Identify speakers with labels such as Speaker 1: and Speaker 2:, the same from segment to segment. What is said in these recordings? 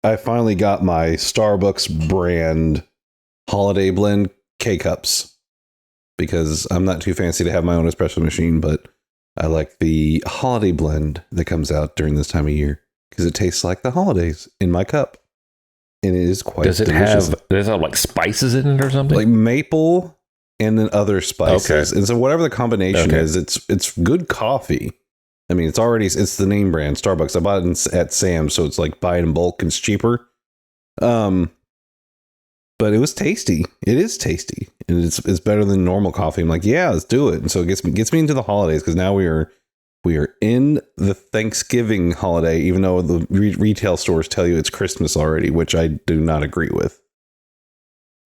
Speaker 1: I finally got my Starbucks brand holiday blend K-Cups because I'm not too fancy to have my own espresso machine, but I like the holiday blend that comes out during this time of year because it tastes like the holidays in my cup. And it is quite delicious.
Speaker 2: Does it have like spices in it or something?
Speaker 1: Like maple and then other spices. Okay. And so whatever the combination is, it's good coffee. I mean, it's the name brand Starbucks. I bought it at Sam's, so it's like buy it in bulk and it's cheaper. But it was tasty. It is tasty, and it's better than normal coffee. I'm like, yeah, let's do it. And so it gets me into the holidays because now we are in the Thanksgiving holiday, even though the retail stores tell you it's Christmas already, which I do not agree with.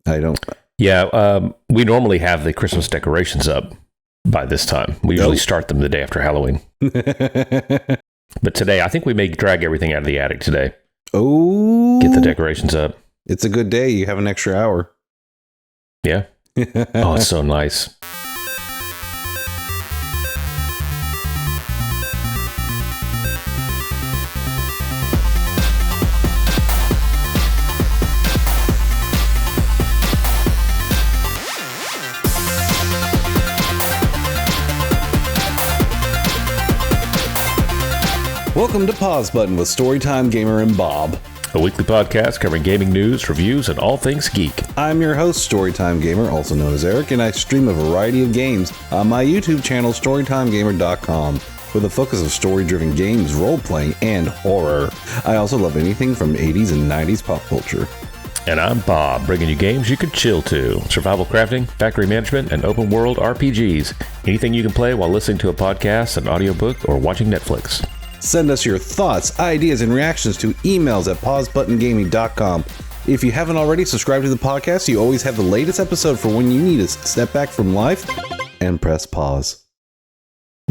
Speaker 1: I don't.
Speaker 2: Yeah, we normally have the Christmas decorations up by this time. We usually start them the day after Halloween. But today, I think we may drag everything out of the attic today.
Speaker 1: Oh,
Speaker 2: get the decorations up.
Speaker 1: It's a good day. You have an extra hour.
Speaker 2: Yeah. Oh, it's so nice.
Speaker 1: Welcome to Pause Button with Storytime Gamer and Bob,
Speaker 2: a weekly podcast covering gaming news, reviews, and all things geek.
Speaker 1: I'm your host, Storytime Gamer, also known as Eric, and I stream a variety of games on my YouTube channel, StorytimeGamer.com, with a focus of story-driven games, role-playing, and horror. I also love anything from 80s and 90s pop culture.
Speaker 2: And I'm Bob, bringing you games you can chill to. Survival crafting, factory management, and open-world RPGs. Anything you can play while listening to a podcast, an audiobook, or watching Netflix.
Speaker 1: Send us your thoughts, ideas, and reactions to emails at pausebuttongaming.com. If you haven't already, subscribe to the podcast. You always have the latest episode for when you need to step back from life and press pause.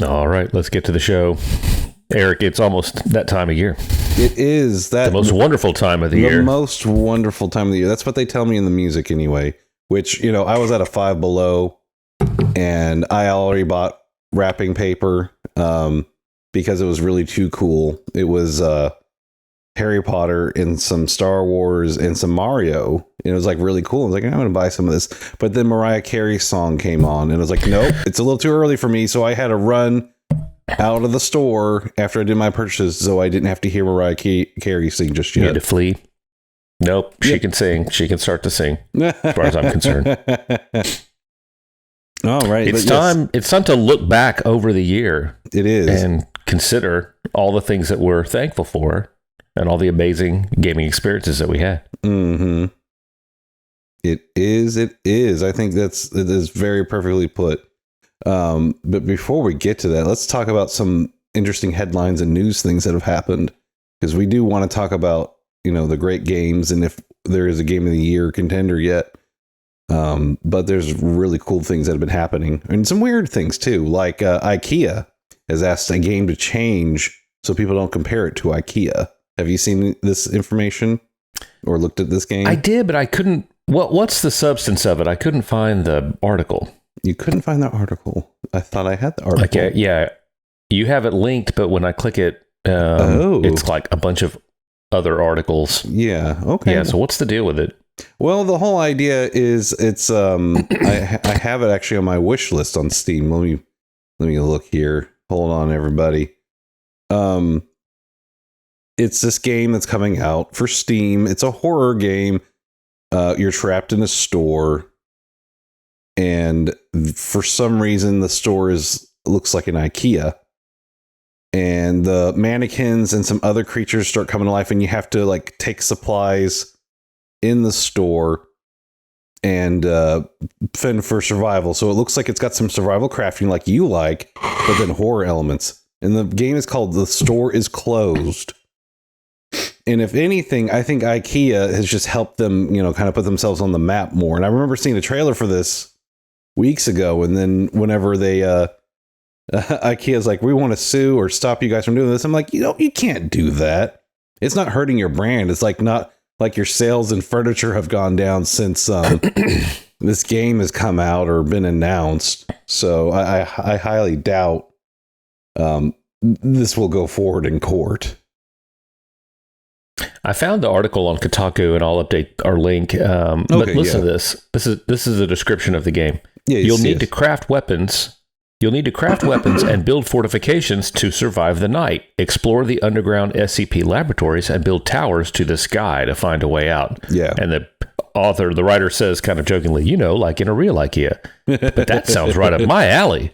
Speaker 2: All right, let's get to the show. Eric, it's almost that time of year.
Speaker 1: It is.
Speaker 2: The most wonderful time of the year.
Speaker 1: The most wonderful time of the year. That's what they tell me in the music anyway, which, you know, I was at a Five Below and I already bought wrapping paper. Because it was really too cool. It was Harry Potter and some Star Wars and some Mario. And it was like really cool. I was like, I'm going to buy some of this. But then Mariah Carey's song came on and I was like, nope, it's a little too early for me. So I had to run out of the store after I did my purchases so I didn't have to hear Mariah Carey sing just yet.
Speaker 2: You had to flee? Nope, she can sing. She can start to sing as far as I'm concerned.
Speaker 1: All right.
Speaker 2: It's time. Yes. It's time to look back over the year.
Speaker 1: It is.
Speaker 2: And consider all the things that we're thankful for and all the amazing gaming experiences that we had.
Speaker 1: Mm-hmm. It is. I think it is very perfectly put. But before we get to that, let's talk about some interesting headlines and news things that have happened. Because we do want to talk about, you know, the great games and if there is a game of the year contender yet. But there's really cool things that have been happening and some weird things too. Like IKEA has asked a game to change so people don't compare it to IKEA. Have you seen this information or looked at this game?
Speaker 2: I did, but I couldn't. What's the substance of it? I couldn't find the article.
Speaker 1: You couldn't find the article? I thought I had the article.
Speaker 2: Okay, yeah. You have it linked, but when I click it, it's like a bunch of other articles.
Speaker 1: Yeah. Okay.
Speaker 2: Yeah. So what's the deal with it?
Speaker 1: Well, the whole idea is it's I have it actually on my wish list on Steam. Let me look here. Hold on, everybody. It's this game that's coming out for Steam. It's a horror game. You're trapped in a store, and for some reason the store looks like an IKEA. And the mannequins and some other creatures start coming to life, and you have to like take supplies in the store and fend for survival. So it looks like it's got some survival crafting like you like, but then horror elements. And the game is called The Store is Closed. And if anything, I think IKEA has just helped them, you know, kind of put themselves on the map more. And I remember seeing a trailer for this weeks ago. And then whenever they, IKEA's like, we want to sue or stop you guys from doing this. I'm like, you know, you can't do that. It's not hurting your brand. It's like not like your sales and furniture have gone down since this game has come out or been announced. So I highly doubt this will go forward in court.
Speaker 2: I found the article on Kotaku, and I'll update our link. But listen to this. This is a description of the game.
Speaker 1: Yeah,
Speaker 2: You'll need to craft weapons. You'll need to craft weapons and build fortifications to survive the night. Explore the underground SCP laboratories and build towers to the sky to find a way out.
Speaker 1: Yeah.
Speaker 2: And the writer says kind of jokingly, like in a real IKEA. But that sounds right up my alley.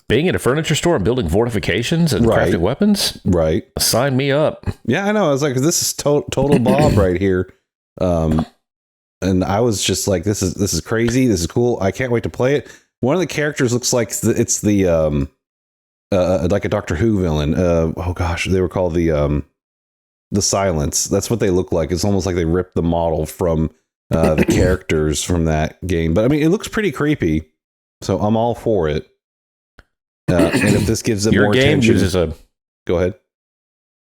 Speaker 2: Being in a furniture store and building fortifications and crafting weapons?
Speaker 1: Right.
Speaker 2: Sign me up.
Speaker 1: Yeah, I know. I was like, this is total Bob right here. And I was just like, this is crazy. This is cool. I can't wait to play it. One of the characters looks like it's the like a Doctor Who villain. Oh gosh, they were called the Silence. That's what they look like. It's almost like they ripped the model from the characters from that game. But I mean, it looks pretty creepy. So I'm all for it. And if this gives it more attention, go ahead.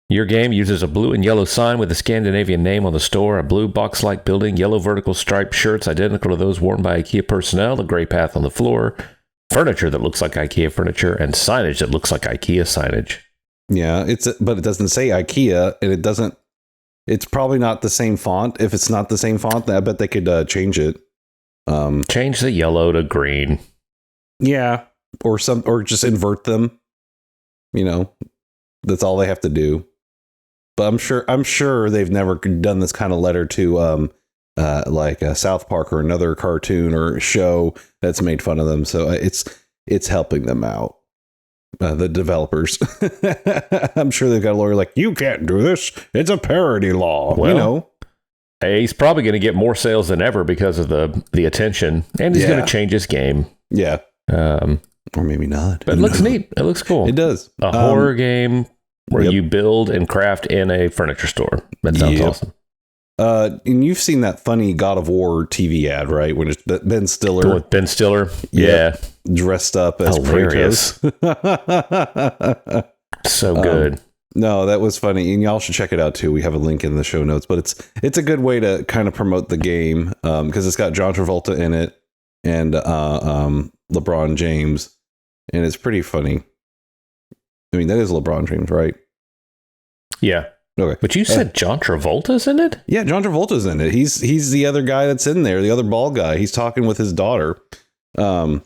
Speaker 2: Your game uses a blue and yellow sign with a Scandinavian name on the store, a blue box-like building, yellow vertical striped shirts identical to those worn by IKEA personnel, a gray path on the floor, furniture that looks like IKEA furniture, and signage that looks like IKEA signage.
Speaker 1: Yeah, but it doesn't say IKEA, and it doesn't. It's probably not the same font. If it's not the same font, I bet they could change it.
Speaker 2: Change the yellow to green.
Speaker 1: Yeah, or just invert them. That's all they have to do. But I'm sure they've never done this kind of letter to like South Park or another cartoon or show that's made fun of them. So it's helping them out. The developers. I'm sure they've got a lawyer like, you can't do this. It's a parody law.
Speaker 2: Well, hey, he's probably going to get more sales than ever because of the attention, and he's going to change his game.
Speaker 1: Yeah. Or maybe not.
Speaker 2: But it looks neat. It looks cool.
Speaker 1: It does.
Speaker 2: A horror game where you build and craft in a furniture store. That sounds awesome.
Speaker 1: And you've seen that funny God of War TV ad, right? When it's Ben Stiller.
Speaker 2: With Ben Stiller? Yeah.
Speaker 1: Dressed up as
Speaker 2: hilarious. So good.
Speaker 1: No, that was funny. And y'all should check it out too. We have a link in the show notes. But it's a good way to kind of promote the game because it's got John Travolta in it and LeBron James. And it's pretty funny. I mean, that is LeBron James, right?
Speaker 2: Yeah.
Speaker 1: Okay.
Speaker 2: But you said John Travolta's in it?
Speaker 1: Yeah, John Travolta's in it. He's the other guy that's in there, the other bald guy. He's talking with his daughter.
Speaker 2: Oh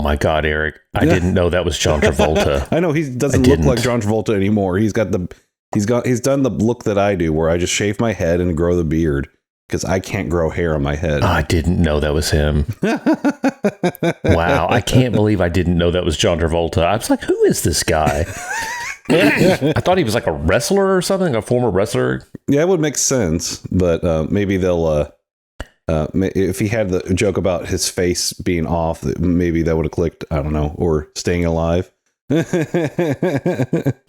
Speaker 2: my God, Eric. I didn't know that was John Travolta.
Speaker 1: I know he doesn't look like John Travolta anymore. He's done the look that I do where I just shave my head and grow the beard because I can't grow hair on my head.
Speaker 2: I didn't know that was him. Wow. I can't believe I didn't know that was John Travolta. I was like, who is this guy? I thought he was like a wrestler or something, a former wrestler.
Speaker 1: Yeah, it would make sense, but maybe they'll if he had the joke about his face being off, maybe that would have clicked. I don't know, or staying alive.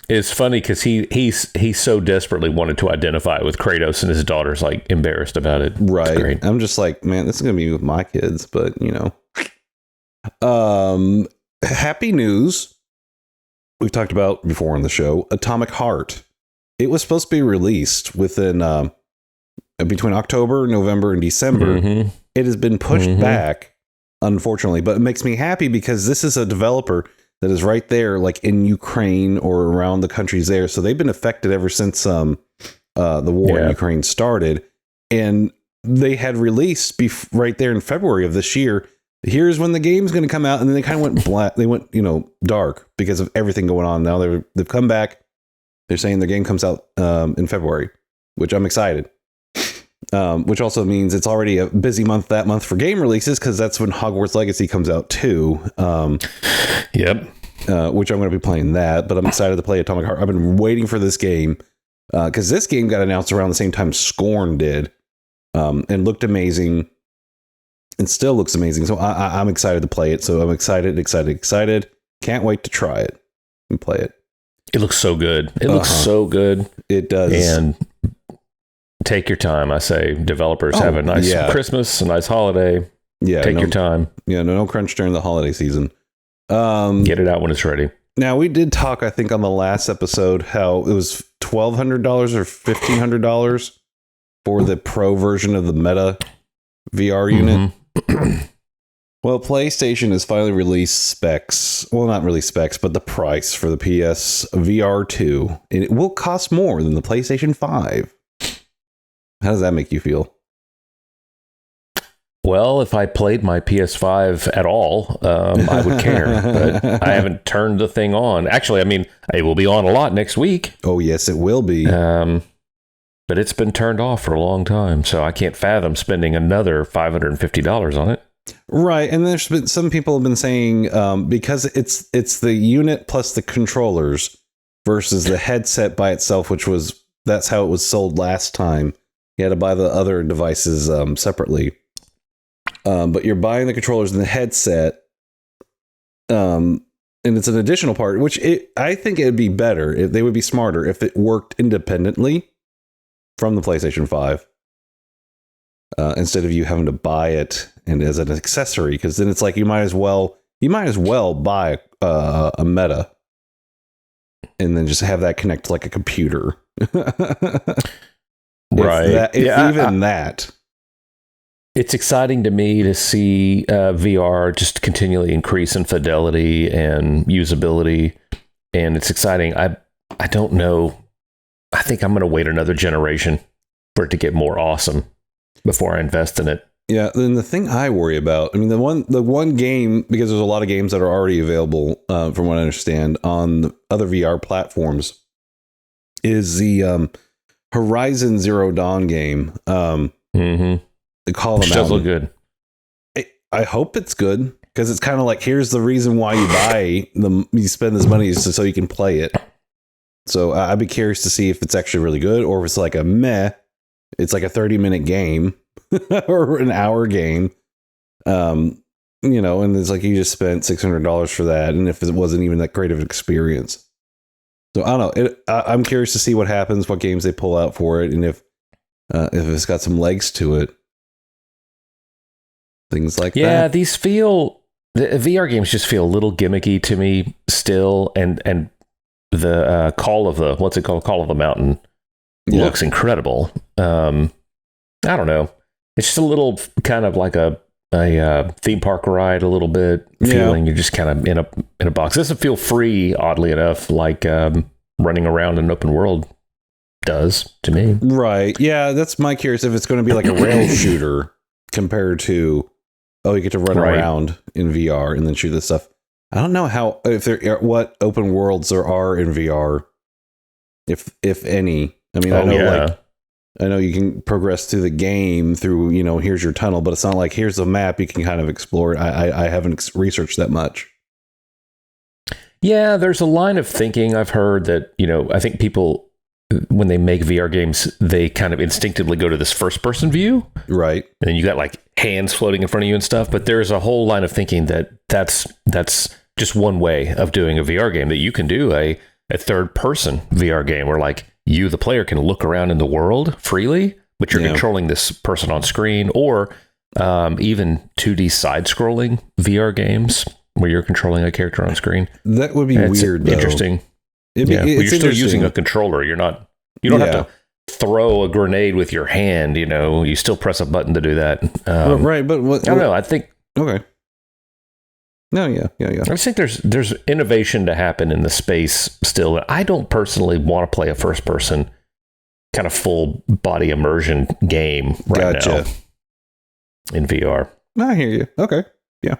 Speaker 2: It's funny because he so desperately wanted to identify with Kratos, and his daughter's like embarrassed about it.
Speaker 1: Right. I'm just like, man, this is gonna be with my kids, but happy news. We've talked about before on the show, Atomic Heart. It was supposed to be released within between October, November, and December. Mm-hmm. It has been pushed back, unfortunately, but it makes me happy because this is a developer that is right there, like in Ukraine or around the countries there. So they've been affected ever since the war in Ukraine started. And they had released right there in February of this year. Here's when the game's going to come out. And then they kind of went black. They went, dark because of everything going on. Now they've come back. They're saying the game comes out in February, which I'm excited. Which also means it's already a busy month that month for game releases because that's when Hogwarts Legacy comes out too.
Speaker 2: Yep.
Speaker 1: Which I'm going to be playing that, but I'm excited to play Atomic Heart. I've been waiting for this game because this game got announced around the same time Scorn did, and looked amazing, and still looks amazing. So I'm excited to play it. So I'm excited. Can't wait to try it and play it.
Speaker 2: It looks so good. It looks so good.
Speaker 1: It does.
Speaker 2: And take your time. I say developers have a nice Christmas, a nice holiday. Yeah. Take your time.
Speaker 1: Yeah. No crunch during the holiday season.
Speaker 2: Get it out when it's ready.
Speaker 1: Now we did talk, I think on the last episode, how it was $1,200 or $1,500 for the pro version of the Meta VR unit. Well, PlayStation has finally released specs. Well, not really specs, but the price for the PS VR 2. And it will cost more than the PlayStation 5. How does that make you feel?
Speaker 2: Well, if I played my PS5 at all, I would care. But I haven't turned the thing on. Actually, I mean, it will be on a lot next week.
Speaker 1: Oh, yes, it will be.
Speaker 2: But it's been turned off for a long time, so I can't fathom spending another $550 on it.
Speaker 1: Right, and there's been some people have been saying because it's the unit plus the controllers versus the headset by itself, that's how it was sold last time. You had to buy the other devices separately. But you're buying the controllers and the headset, and it's an additional part, which I think it'd be better if they would be smarter if it worked independently from the PlayStation 5 instead of you having to buy it and as an accessory, because then it's like you might as well buy a Meta and then just have that connect to like a computer,
Speaker 2: right?
Speaker 1: That.
Speaker 2: It's exciting to me to see VR just continually increase in fidelity and usability, and it's exciting. I don't know. I think I'm going to wait another generation for it to get more awesome before I invest in it.
Speaker 1: Yeah, then the thing I worry about, I mean, the one game, because there's a lot of games that are already available, from what I understand, on the other VR platforms, is the Horizon Zero Dawn game. The Call of the Mountain.
Speaker 2: Does look good.
Speaker 1: I hope it's good, because it's kind of like, here's the reason why you spend this money is so you can play it. So I'd be curious to see if it's actually really good, or if it's like a meh. It's like a 30-minute game or an hour game. And it's like you just spent $600 for that, and if it wasn't even that great of an experience. So I don't know. I'm curious to see what happens, what games they pull out for it, and if it's got some legs to it. Things like that.
Speaker 2: Yeah, the VR games just feel a little gimmicky to me still, and the Call of the Mountain looks incredible. I don't know. It's just a little kind of like a theme park ride, a little bit feeling you're just kind of in a box. It doesn't feel free, oddly enough, like running around in an open world does to me.
Speaker 1: Right. Yeah, that's my curious if it's going to be like a rail shooter compared to, you get to run around in VR and then shoot this stuff. I don't know what open worlds there are in VR, if any. I mean, I know you can progress through the game through, here's your tunnel, but it's not like here's the map you can kind of explore it. I haven't researched that much.
Speaker 2: Yeah, there's a line of thinking I've heard that, I think people, when they make VR games, they kind of instinctively go to this first person view. Right. And then you got like hands floating in front of you and stuff. But there's a whole line of thinking that's just one way of doing a VR game, that you can do a third person VR game where like you, the player, can look around in the world freely, but you're controlling this person on screen, or even 2D side scrolling VR games where you're controlling a character on screen.
Speaker 1: That would be weird, though.
Speaker 2: Interesting. You're still using a controller. You don't have to throw a grenade with your hand. You still press a button to do that.
Speaker 1: Right, but I
Speaker 2: don't know. I think
Speaker 1: okay. No, yeah.
Speaker 2: I just think there's innovation to happen in the space still. I don't personally want to play a first person kind of full body immersion game right now in VR.
Speaker 1: I hear you. Okay, yeah.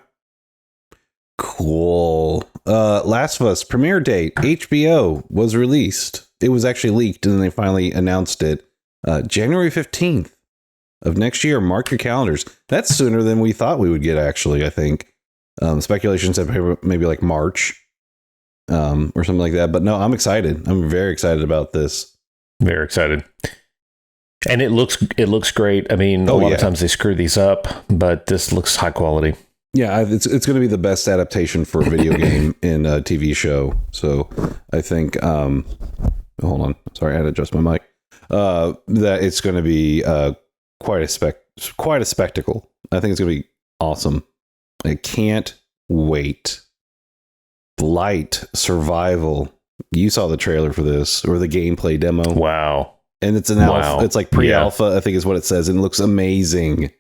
Speaker 1: Cool. Last of Us premiere date, HBO, was released. It was actually leaked, and then they finally announced it. January 15th of next year. Mark your calendars. That's sooner than we thought we would get, actually, I think. Speculation said maybe like March or something like that. But no, I'm excited. I'm very excited about this.
Speaker 2: Very excited. And it looks great. I mean, a lot of times they screw these up, but this looks high quality.
Speaker 1: Yeah, it's going to be the best adaptation for a video game in a TV show. So I think, hold on, sorry, I had to adjust my mic. That it's going to be quite a spectacle. I think it's going to be awesome. I can't wait. Blight Survival. You saw the trailer for this, or the gameplay demo.
Speaker 2: Wow.
Speaker 1: And it's an alpha. It's like pre-alpha, I think is what it says, and it looks amazing.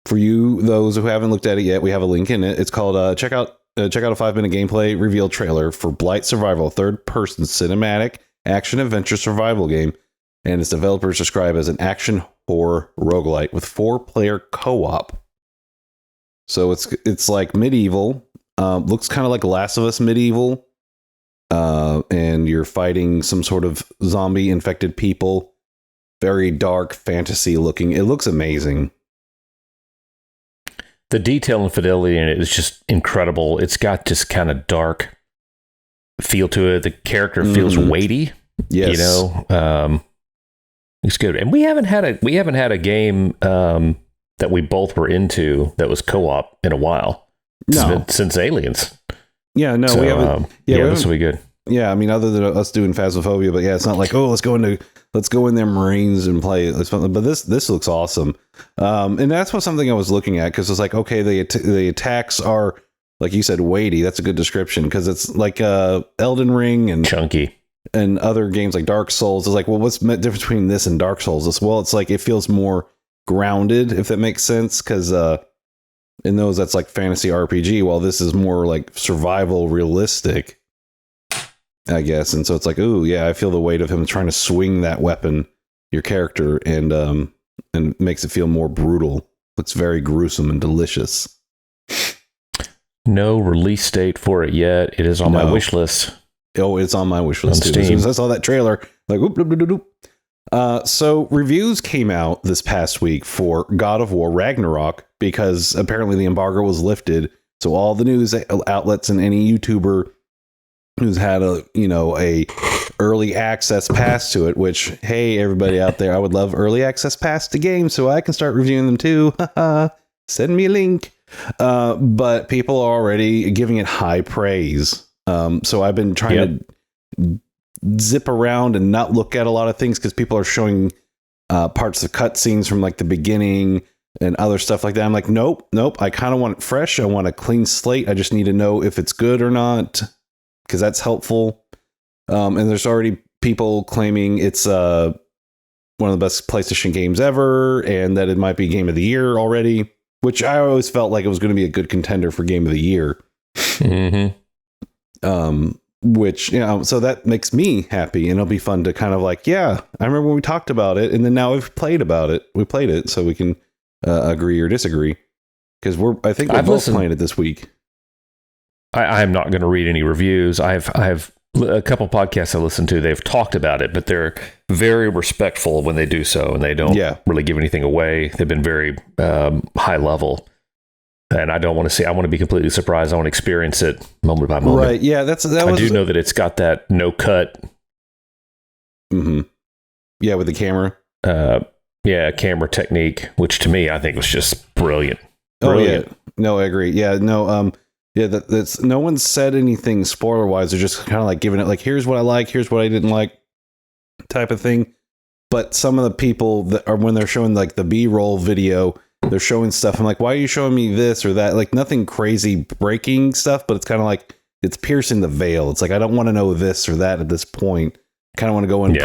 Speaker 1: For you, those who haven't looked at it yet, we have a link in it. It's called check out a 5-minute gameplay reveal trailer for Blight Survival, third-person cinematic action adventure survival game and its developers describe as an action horror roguelite with 4-player co-op. So it's like medieval, looks kind of like Last of Us medieval, and you're fighting some sort of zombie infected people. Very dark fantasy looking. It looks amazing.
Speaker 2: The detail and fidelity in it is just incredible. It's got this kind of dark feel to it. The character feels weighty.
Speaker 1: Yes.
Speaker 2: You know, it's good. And we haven't had a game that we both were into that was co-op in a while.
Speaker 1: No.
Speaker 2: Since Aliens.
Speaker 1: Yeah, no,
Speaker 2: so,
Speaker 1: we haven't.
Speaker 2: This will be good.
Speaker 1: Yeah, I mean, other than us doing Phasmophobia, but yeah, it's not like, oh, let's go in there Marines and play. But this looks awesome, and that's something I was looking at, because it's like, okay, the attacks are, like you said, weighty. That's a good description, because it's like Elden Ring and
Speaker 2: chunky
Speaker 1: and other games like Dark Souls. It's like, well, what's the difference between this and Dark Souls? It's like it feels more grounded, if that makes sense, because in those that's like fantasy RPG, while this is more like survival realistic, I guess. And so it's like, ooh, yeah, I feel the weight of him trying to swing that weapon, your character, and makes it feel more brutal. Looks very gruesome and delicious.
Speaker 2: No release date for it yet. It is on my wish list.
Speaker 1: Oh, it's on my wish list too. As soon as I saw that trailer, like, whoop, whoop, whoop, whoop. So reviews came out this past week for God of War Ragnarok, because apparently the embargo was lifted. So all the news outlets and any YouTuber who's had a early access pass to it, which, hey, everybody out there, I would love early access pass to games so I can start reviewing them too. Send me a link. But people are already giving it high praise. So I've been trying to zip around and not look at a lot of things, because people are showing parts of cutscenes from like the beginning and other stuff like that. I'm like, nope. I kind of want it fresh. I want a clean slate. I just need to know if it's good or not, because that's helpful. And there's already people claiming it's one of the best PlayStation games ever, and that it might be Game of the Year already, which I always felt like it was going to be a good contender for Game of the Year.
Speaker 2: Mm-hmm.
Speaker 1: Which, so that makes me happy, and it'll be fun to kind of like, yeah, I remember when we talked about it, and then now we've played it, so we can agree or disagree, because I think we're both playing it this week.
Speaker 2: I'm not going to read any reviews. I've a couple podcasts I listen to, they've talked about it, but they're very respectful when they do so, and they don't really give anything away. They've been very high level. And I don't want to see. I want to be completely surprised. I want to experience it moment by moment.
Speaker 1: Right? Yeah, I
Speaker 2: do know that it's got that no cut.
Speaker 1: Mm-hmm. Yeah, with the camera.
Speaker 2: Camera technique, which to me I think was just brilliant.
Speaker 1: Brilliant. Oh yeah, no, I agree. Yeah, no, that's no one said anything spoiler wise. They're just kind of like giving it like, here's what I like, here's what I didn't like, type of thing. But some of the people that are, when they're showing like the B-roll video, they're showing stuff. I'm like, why are you showing me this or that? Like nothing crazy breaking stuff, but it's kind of like it's piercing the veil. It's like, I don't want to know this or that at this point. I kind of want to go in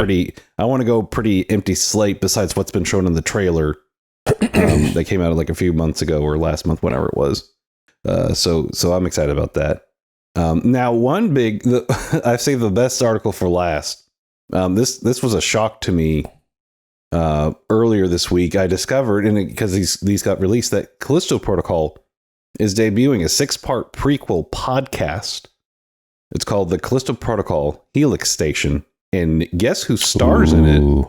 Speaker 1: I want to go pretty empty slate besides what's been shown in the trailer that came out like a few months ago or last month, whenever it was. So I'm excited about that. Now, one big, I saved the best article for last. This was a shock to me. Earlier this week, I discovered, and because these got released, that Callisto Protocol is debuting a 6-part prequel podcast. It's called the Callisto Protocol Helix Station, and guess who stars in it?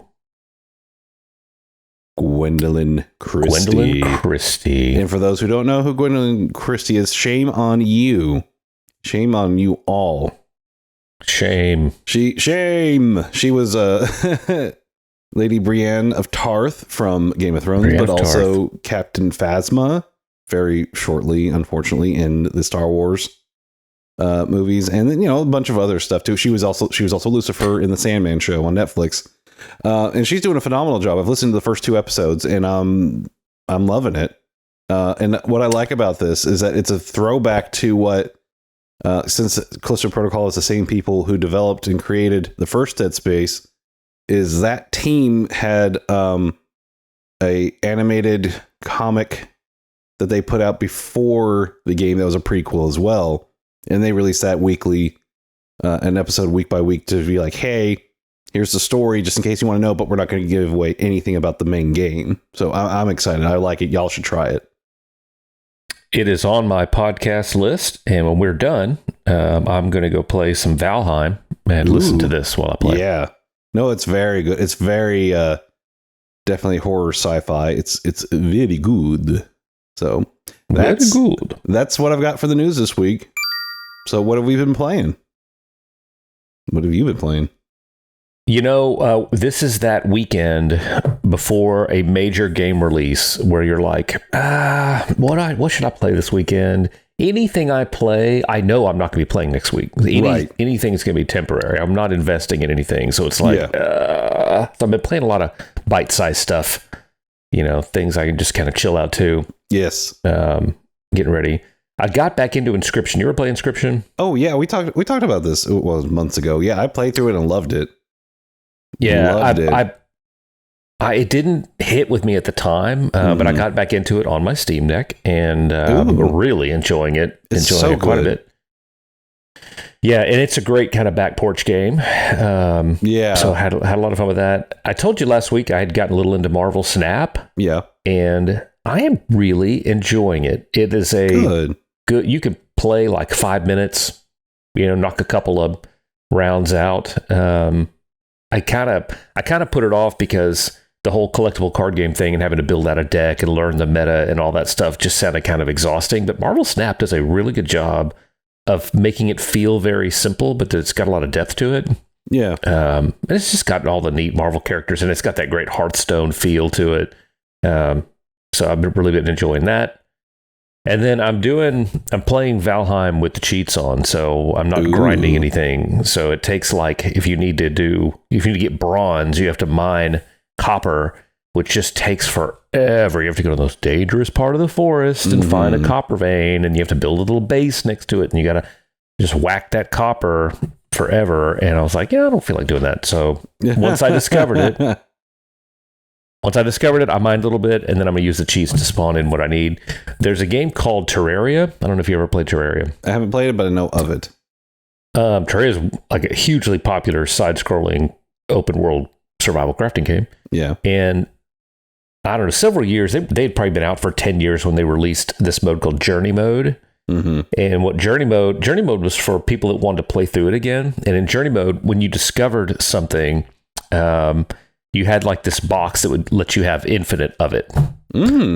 Speaker 1: Gwendolyn Christie. And for those who don't know who Gwendolyn Christie is, shame on you. Shame on you all.
Speaker 2: Shame.
Speaker 1: She was Lady Brienne of Tarth from Game of Thrones, but also Captain Phasma very shortly, unfortunately, in the Star Wars movies, and then a bunch of other stuff too. She was also Lucifer in the Sandman show on Netflix, and she's doing a phenomenal job. I've listened to the first 2 episodes, and I'm loving it. And what I like about this is that it's a throwback to what, since Callisto Protocol is the same people who developed and created the first Dead Space, is that team had a animated comic that they put out before the game that was a prequel as well, and they released that weekly, an episode week by week, to be like, hey, here's the story, just in case you want to know, but we're not going to give away anything about the main game. So I'm excited. I like it. Y'all should try it.
Speaker 2: It is on my podcast list, and when we're done, I'm going to go play some Valheim and listen to this while I play.
Speaker 1: Yeah. No, it's very good. It's very definitely horror sci-fi. It's very good. So that's
Speaker 2: good.
Speaker 1: That's what I've got for the news this week. So what have we been playing? What have you been playing?
Speaker 2: You know, this is that weekend before a major game release where you're like, what should I play this weekend? Anything I play, I know I'm not going to be playing next week. Anything is going to be temporary. I'm not investing in anything. So it's like, so I've been playing a lot of bite-sized stuff, things I can just kind of chill out to.
Speaker 1: Yes.
Speaker 2: Getting ready. I got back into Inscription. You ever play Inscription?
Speaker 1: Oh, yeah. We talked about this. It was months ago. Yeah, I played through it and loved it.
Speaker 2: Yeah, it didn't hit with me at the time, but I got back into it on my Steam Deck, and I'm really enjoying it.
Speaker 1: It's
Speaker 2: enjoying it quite a bit. Yeah, and it's a great kind of back porch game. So I had a lot of fun with that. I told you last week I had gotten a little into Marvel Snap.
Speaker 1: Yeah.
Speaker 2: And I am really enjoying it. It is good. You can play like 5 minutes, knock a couple of rounds out. I kind of put it off because the whole collectible card game thing and having to build out a deck and learn the meta and all that stuff just sounded kind of exhausting. But Marvel Snap does a really good job of making it feel very simple, but it's got a lot of depth to it.
Speaker 1: Yeah.
Speaker 2: And it's just got all the neat Marvel characters, and it's got that great Hearthstone feel to it. So I've really been enjoying that. And then I'm playing Valheim with the cheats on, so I'm not grinding anything. So it takes if you need to get bronze, you have to mine copper, which just takes forever. You have to go to the most dangerous part of the forest and find a copper vein, and you have to build a little base next to it, and you got to just whack that copper forever. And I was like, I don't feel like doing that. So once I discovered it, I mined a little bit, and then I'm going to use the cheats to spawn in what I need. There's a game called Terraria. I don't know if you ever played Terraria.
Speaker 1: I haven't played it, but I know of it.
Speaker 2: Terraria is like a hugely popular side-scrolling open-world survival crafting game.
Speaker 1: Yeah.
Speaker 2: And I don't know, several years, they'd probably been out for 10 years when they released this mode called Journey Mode. Mm-hmm. And what Journey Mode was for people that wanted to play through it again. And in Journey Mode, when you discovered something, you had like this box that would let you have infinite of it.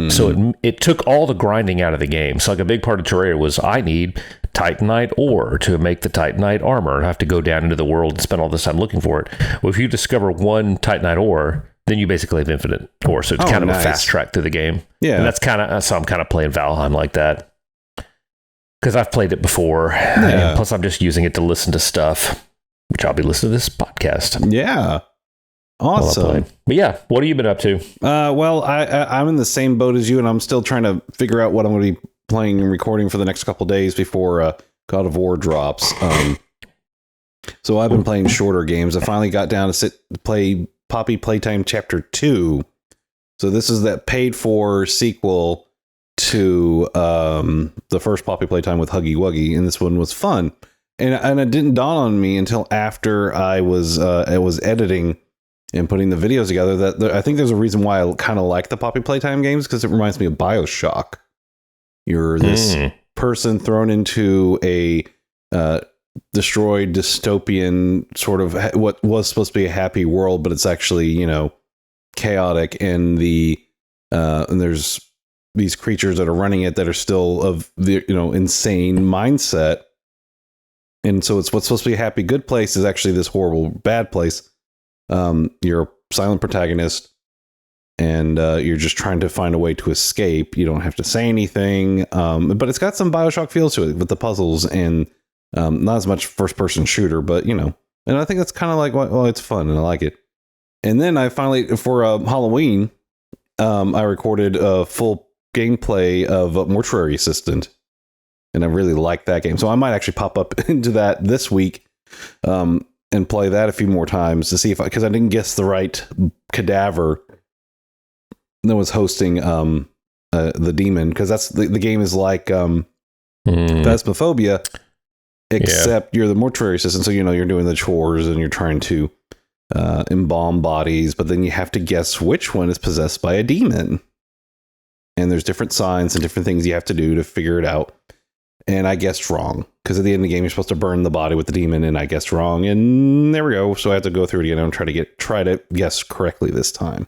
Speaker 2: So it took all the grinding out of the game. So like a big part of Terraria was I need Titanite ore to make the Titanite armor. I have to go down into the world and spend all this time looking for it. Well, if you discover one Titanite ore, then you basically have infinite ore. So it's kind of a fast track through the game. Yeah. And so I'm kind of playing Valheim like that. Because I've played it before. And plus I'm just using it to listen to stuff, which I'll be listening to this podcast.
Speaker 1: Yeah. Awesome.
Speaker 2: But yeah, what have you been up to?
Speaker 1: Well, I'm in the same boat as you, and I'm still trying to figure out what I'm going to be playing and recording for the next couple days before God of War drops. So I've been playing shorter games. I finally got down to play Poppy Playtime Chapter 2. So this is that paid-for sequel to the first Poppy Playtime with Huggy Wuggy, and this one was fun. And it didn't dawn on me until after I was editing and putting the videos together that I think there's a reason why I kind of like the Poppy Playtime games, because it reminds me of BioShock. You're this person thrown into a destroyed dystopian sort of what was supposed to be a happy world, but it's actually, chaotic, and and there's these creatures that are running it that are still of the, insane mindset. And so it's what's supposed to be a happy, good place is actually this horrible, bad place. You're a silent protagonist, and you're just trying to find a way to escape. You don't have to say anything, but it's got some BioShock feels to it with the puzzles, and not as much first-person shooter, but, and I think that's kind of like, well, it's fun, and I like it. And then I finally, for Halloween, I recorded a full gameplay of Mortuary Assistant, and I really like that game. So I might actually pop up into that this week, and play that a few more times to see because I didn't guess the right cadaver that was hosting the demon, because that's the game is like Phasmophobia, except you're the mortuary assistant, so you're doing the chores and you're trying to embalm bodies, but then you have to guess which one is possessed by a demon. And there's different signs and different things you have to do to figure it out. And I guessed wrong, because at the end of the game, you're supposed to burn the body with the demon, and I guessed wrong. And there we go. So I have to go through it again and try to guess correctly this time.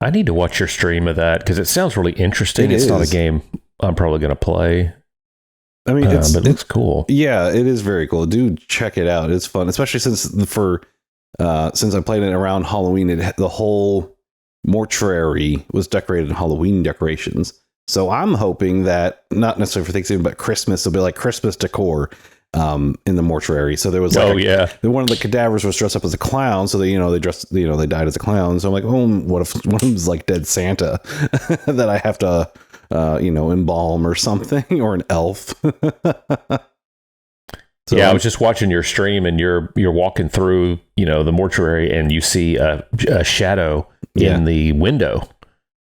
Speaker 2: I need to watch your stream of that, because it sounds really interesting. It's not a game I'm probably going to play.
Speaker 1: I mean,
Speaker 2: but it looks cool.
Speaker 1: Yeah, it is very cool. Do check it out. It's fun, especially since I played it around Halloween. The whole mortuary was decorated in Halloween decorations. So I'm hoping that, not necessarily for Thanksgiving, but Christmas, will be like Christmas decor in the mortuary. So there was like one of the cadavers was dressed up as a clown. So they died as a clown. So I'm like, what if one of them's like dead Santa that I have to embalm or something, or an elf. So,
Speaker 2: I was just watching your stream, and you're walking through, the mortuary, and you see a shadow in the window.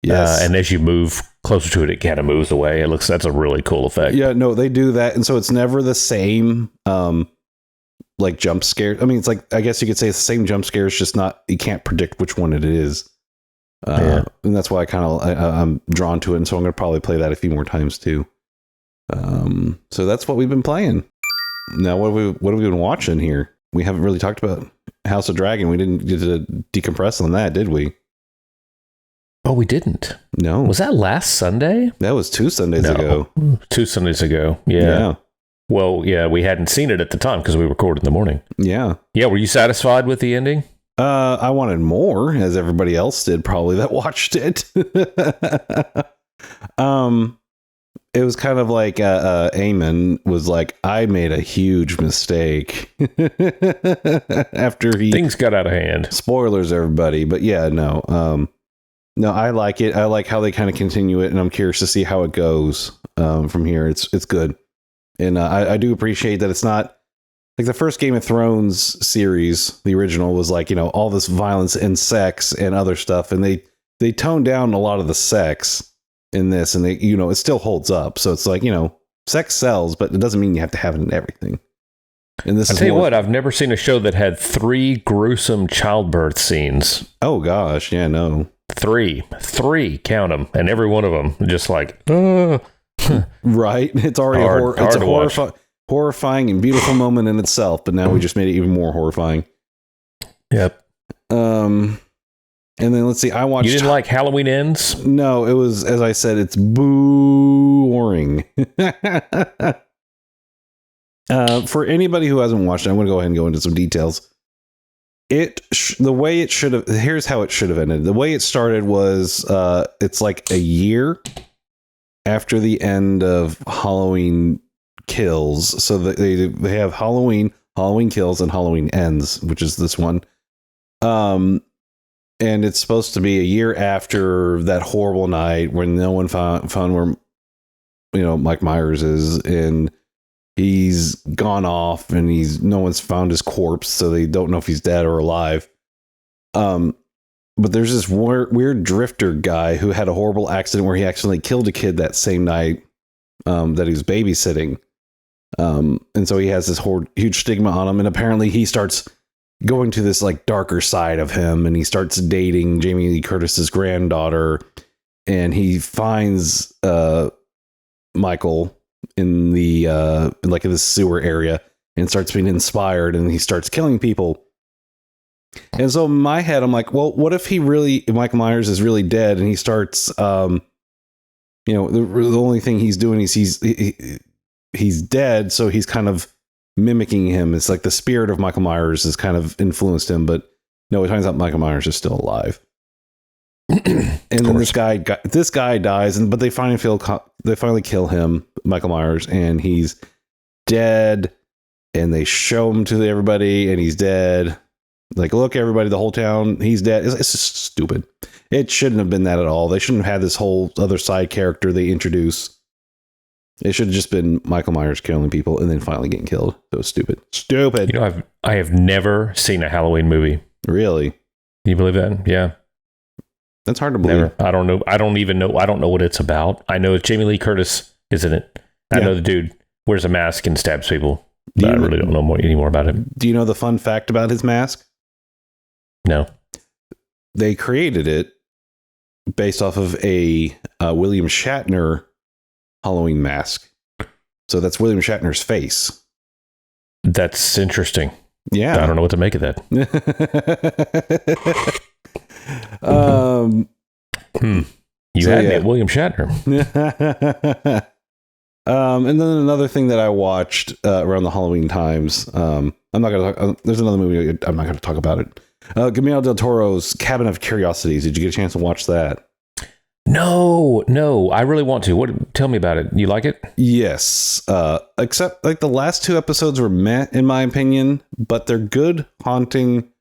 Speaker 1: Yes.
Speaker 2: And as you move closer to it, it kind of moves away. That's a really cool effect.
Speaker 1: Yeah, no, they do that. And so it's never the same, like jump scare. I mean, it's like, I guess you could say it's the same jump scare. It's just not, you can't predict which one it is. And that's why I'm drawn to it. And so I'm going to probably play that a few more times too. So that's what we've been playing. Now, what have we been watching here? We haven't really talked about House of Dragon. We didn't get to decompress on that, did we?
Speaker 2: Oh, we didn't.
Speaker 1: No.
Speaker 2: Was that last Sunday?
Speaker 1: That was 2 Sundays ago.
Speaker 2: 2 Sundays ago. Yeah. Well, yeah, we hadn't seen it at the time because we recorded in the morning.
Speaker 1: Yeah.
Speaker 2: Yeah. Were you satisfied with the ending?
Speaker 1: I wanted more, as everybody else did, probably, that watched it. It was kind of like Eamon was like, I made a huge mistake after things
Speaker 2: got out of hand.
Speaker 1: Spoilers, everybody. But yeah, no, I like it. I like how they kind of continue it, and I'm curious to see how it goes from here. It's good, and I do appreciate that it's not like the first Game of Thrones series. The original was like, all this violence and sex and other stuff, and they toned down a lot of the sex in this, and it still holds up. So it's like, sex sells, but it doesn't mean you have to have it in everything. And this, I'll tell you what,
Speaker 2: I've never seen a show that had 3 gruesome childbirth scenes.
Speaker 1: Oh gosh, yeah, no.
Speaker 2: 3, count them, and every one of them just like,
Speaker 1: right? It's already it's a horrifying and beautiful moment in itself, but now we just made it even more horrifying.
Speaker 2: Yep.
Speaker 1: And then let's see, I watched...
Speaker 2: You didn't like Halloween Ends?
Speaker 1: No, it was, as I said, it's boring. For anybody who hasn't watched it, I'm going to go ahead and go into some details. The way it should have... Here's how it should have ended. The way it started was, it's like a year after the end of Halloween Kills. So they have Halloween Kills, and Halloween Ends, which is this one. And it's supposed to be a year after that horrible night when no one found where, Mike Myers is, and he's gone off, and no one's found his corpse, so they don't know if he's dead or alive. But there's this weird drifter guy who had a horrible accident where he accidentally killed a kid that same night that he was babysitting. And so he has this huge stigma on him, and apparently he starts going to this like darker side of him, and he starts dating Jamie Lee Curtis's granddaughter, and he finds Michael in the in this sewer area, and starts being inspired, and he starts killing people. And so in my head, I'm like, well, what if Michael Myers is really dead, and he starts the only thing he's doing is he's dead, so he's kind of mimicking him. It's like the spirit of Michael Myers has kind of influenced him, but no, it turns out Michael Myers is still alive. And then this guy dies, but they finally kill him, Michael Myers, and he's dead. And they show him to everybody, and he's dead. Like, look, everybody, the whole town, he's dead. It's just stupid. It shouldn't have been that at all. They shouldn't have had this whole other side character they introduce. It should have just been Michael Myers killing people and then finally getting killed. So stupid.
Speaker 2: I have never seen a Halloween movie.
Speaker 1: Really?
Speaker 2: Can you believe that? Yeah.
Speaker 1: That's hard to believe.
Speaker 2: Never. I don't know. I don't even know. I don't know what it's about. I know Jamie Lee Curtis is in it. I know the dude wears a mask and stabs people. But I really don't know any more about him.
Speaker 1: Do you know the fun fact about his mask?
Speaker 2: No.
Speaker 1: They created it based off of a William Shatner Halloween mask. So that's William Shatner's face.
Speaker 2: That's interesting.
Speaker 1: Yeah.
Speaker 2: I don't know what to make of that. You had me at William Shatner.
Speaker 1: And then another thing that I watched around the Halloween times, I'm not going to talk, there's another movie, I'm not going to talk about it. Guillermo del Toro's Cabin of Curiosities. Did you get a chance to watch that?
Speaker 2: No, I really want to. Tell me about it. You like it?
Speaker 1: Yes. Except like the last 2 episodes were meh, in my opinion, but they're good, haunting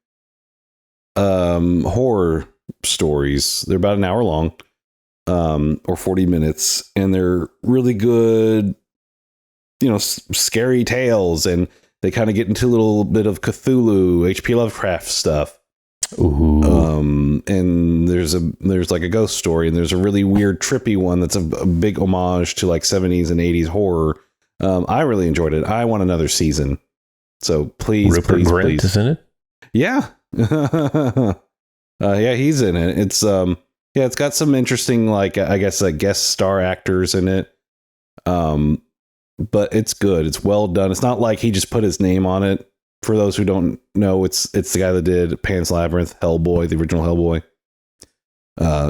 Speaker 1: horror stories. They're about an hour long, or 40 minutes, and they're really good, scary tales, and they kind of get into a little bit of Cthulhu, H.P. Lovecraft stuff.
Speaker 2: Ooh.
Speaker 1: And there's like a ghost story, and there's a really weird, trippy one that's a big homage to like 70s and 80s horror. I really enjoyed it. I want another season. So please,
Speaker 2: Rupert Grint is in it?
Speaker 1: Yeah. Yeah, he's in it. It's it's got some interesting, like, I guess, guest star actors in it. But it's good. It's well done. It's not like he just put his name on it. For those who don't know, it's the guy that did Pan's Labyrinth, Hellboy, the original Hellboy,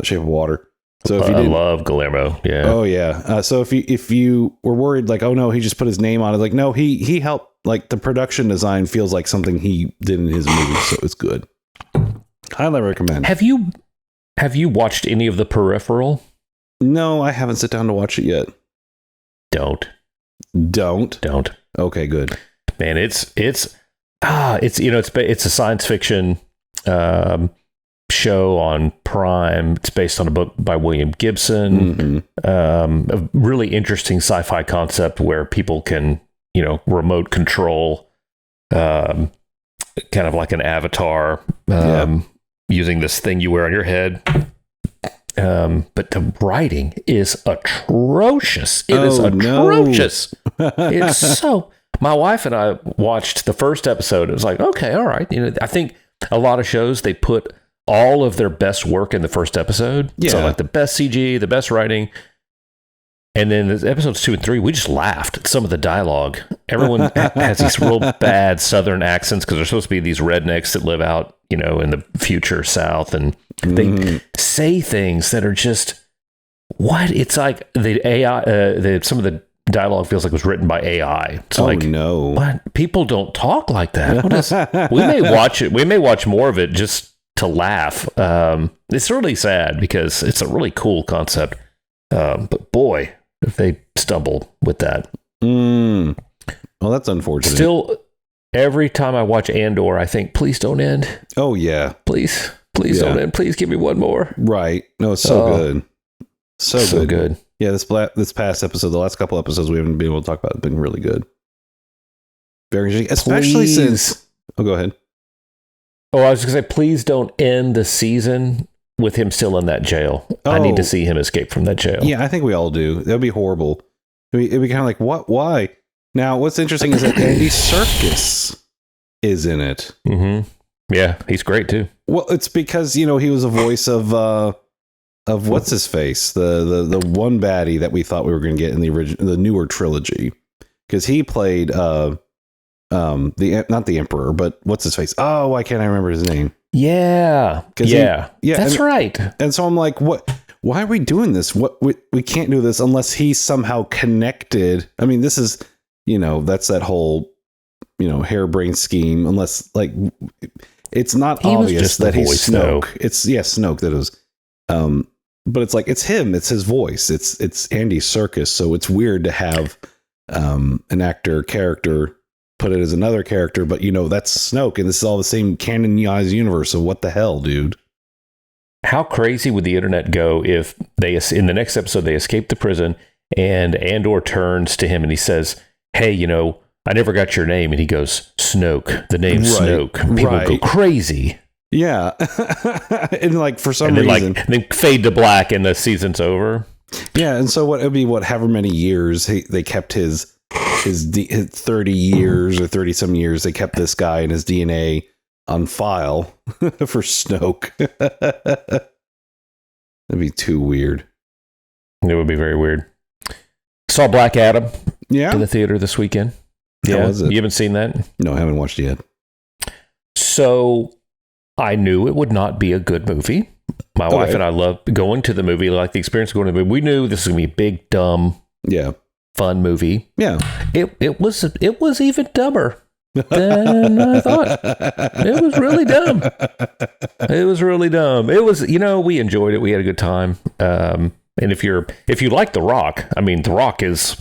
Speaker 1: Shape of Water. So if you
Speaker 2: I love Guillermo, yeah.
Speaker 1: Oh yeah. So if you were worried, like, oh no, he just put his name on it, like, no, he helped. Like, the production design feels like something he did in his movie, so it's good. Highly recommend.
Speaker 2: Have you watched any of The Peripheral?
Speaker 1: No, I haven't sit down to watch it yet.
Speaker 2: Don't.
Speaker 1: Okay, good.
Speaker 2: Man, it's a science fiction show on Prime. It's based on a book by William Gibson. Mm-hmm. A really interesting sci-fi concept where people can, remote control, kind of like an avatar, using this thing you wear on your head. But the writing is atrocious. It is atrocious. No. It's so. My wife and I watched the first episode. It was like, okay, all right. I think a lot of shows, they put all of their best work in the first episode. Yeah. So like the best CG, the best writing. And then the episodes 2 and 3, we just laughed at some of the dialogue. Everyone has these real bad Southern accents because they're supposed to be these rednecks that live out, in the future South. And they say things that are just, what? It's like the AI, some of the dialogue feels like it was written by AI. It's
Speaker 1: no.
Speaker 2: What? People don't talk like that. We may watch it. We may watch more of it just to laugh. It's really sad because it's a really cool concept. But boy, if they stumble with that.
Speaker 1: Well, that's unfortunate.
Speaker 2: Still, every time I watch Andor, I think, please don't end.
Speaker 1: Oh, yeah.
Speaker 2: Please don't end. Please give me one more.
Speaker 1: Right. No, it's so good. So
Speaker 2: good.
Speaker 1: Yeah, this past episode, the last couple episodes we haven't been able to talk about have been really good. Very interesting. Especially since... Oh, go ahead.
Speaker 2: Oh, I was going to say, please don't end the season with him still in that jail.
Speaker 1: Oh.
Speaker 2: I need to see him escape from that jail.
Speaker 1: Yeah, I think we all do. That would be horrible. It'd be kind of like, what? Why? Now, what's interesting is that Andy Serkis is in it.
Speaker 2: Mm-hmm. Yeah, he's great too.
Speaker 1: Well, it's because, he was a voice of what's his face, the one baddie that we thought we were going to get in the newer trilogy, because he played not the Emperor, but what's his face? Oh, why can't I remember his name?
Speaker 2: Yeah, that's right.
Speaker 1: And so I'm like, what? Why are we doing this? We can't do this unless he's somehow connected. I mean, this is that's that whole harebrained scheme. Unless like it's not obvious that he's Snoke. Though. It's Snoke that is. But it's like, it's him, it's his voice, it's Andy Serkis. So it's weird to have an actor character put it as another character, but that's Snoke, and this is all the same canonized universe. So what the hell, dude?
Speaker 2: How crazy would the internet go if in the next episode they escape the prison and Andor turns to him and he says, hey, I never got your name, and he goes, Snoke, the name Snoke. People go crazy.
Speaker 1: Yeah. And like, for some reason,
Speaker 2: then fade to black and the season's over.
Speaker 1: Yeah. And so it would be however many years they kept his 30 years or 30 some years, they kept this guy and his DNA on file for Snoke. That'd be too weird.
Speaker 2: It would be very weird. Saw Black Adam in the theater this weekend.
Speaker 1: How was it?
Speaker 2: You haven't seen that?
Speaker 1: No, I haven't watched it yet.
Speaker 2: So I knew it would not be a good movie. My wife and I love going to the movie, like the experience of going to the movie. We knew this was going to be a big, dumb, fun movie.
Speaker 1: Yeah.
Speaker 2: It was even dumber than I thought. It was really dumb. It was, we enjoyed it. We had a good time. And if you like The Rock, I mean, The Rock he's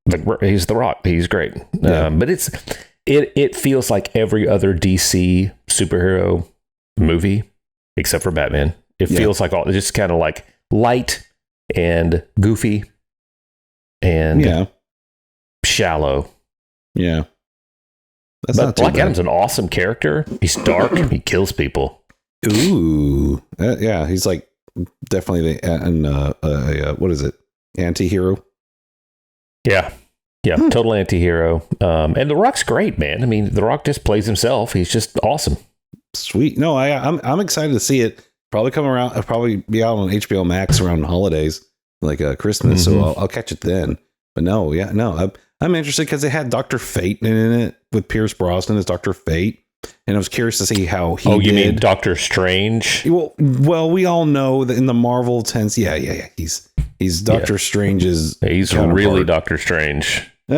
Speaker 2: The Rock. He's great.
Speaker 1: Yeah.
Speaker 2: But it feels like every other DC superhero movie except for Batman. It feels like it's just kind of like light and goofy and shallow.
Speaker 1: Yeah.
Speaker 2: But Black Adam's an awesome character. He's dark. He kills people.
Speaker 1: Ooh. He's like definitely what is it? Anti-hero?
Speaker 2: Yeah. Yeah, total anti-hero. And The Rock's great, man. I mean, The Rock just plays himself. He's just awesome.
Speaker 1: Sweet. No, I'm excited to see it. Probably come around. I'll probably be out on HBO Max around holidays, like Christmas.
Speaker 2: Mm-hmm.
Speaker 1: So I'll catch it then. But I'm interested because they had Dr. Fate in it with Pierce Brosnan as Dr. Fate, and I was curious to see how he.
Speaker 2: You mean Doctor Strange?
Speaker 1: Well, we all know that in the Marvel sense, he's Doctor Strange's.
Speaker 2: He's really Doctor Strange. He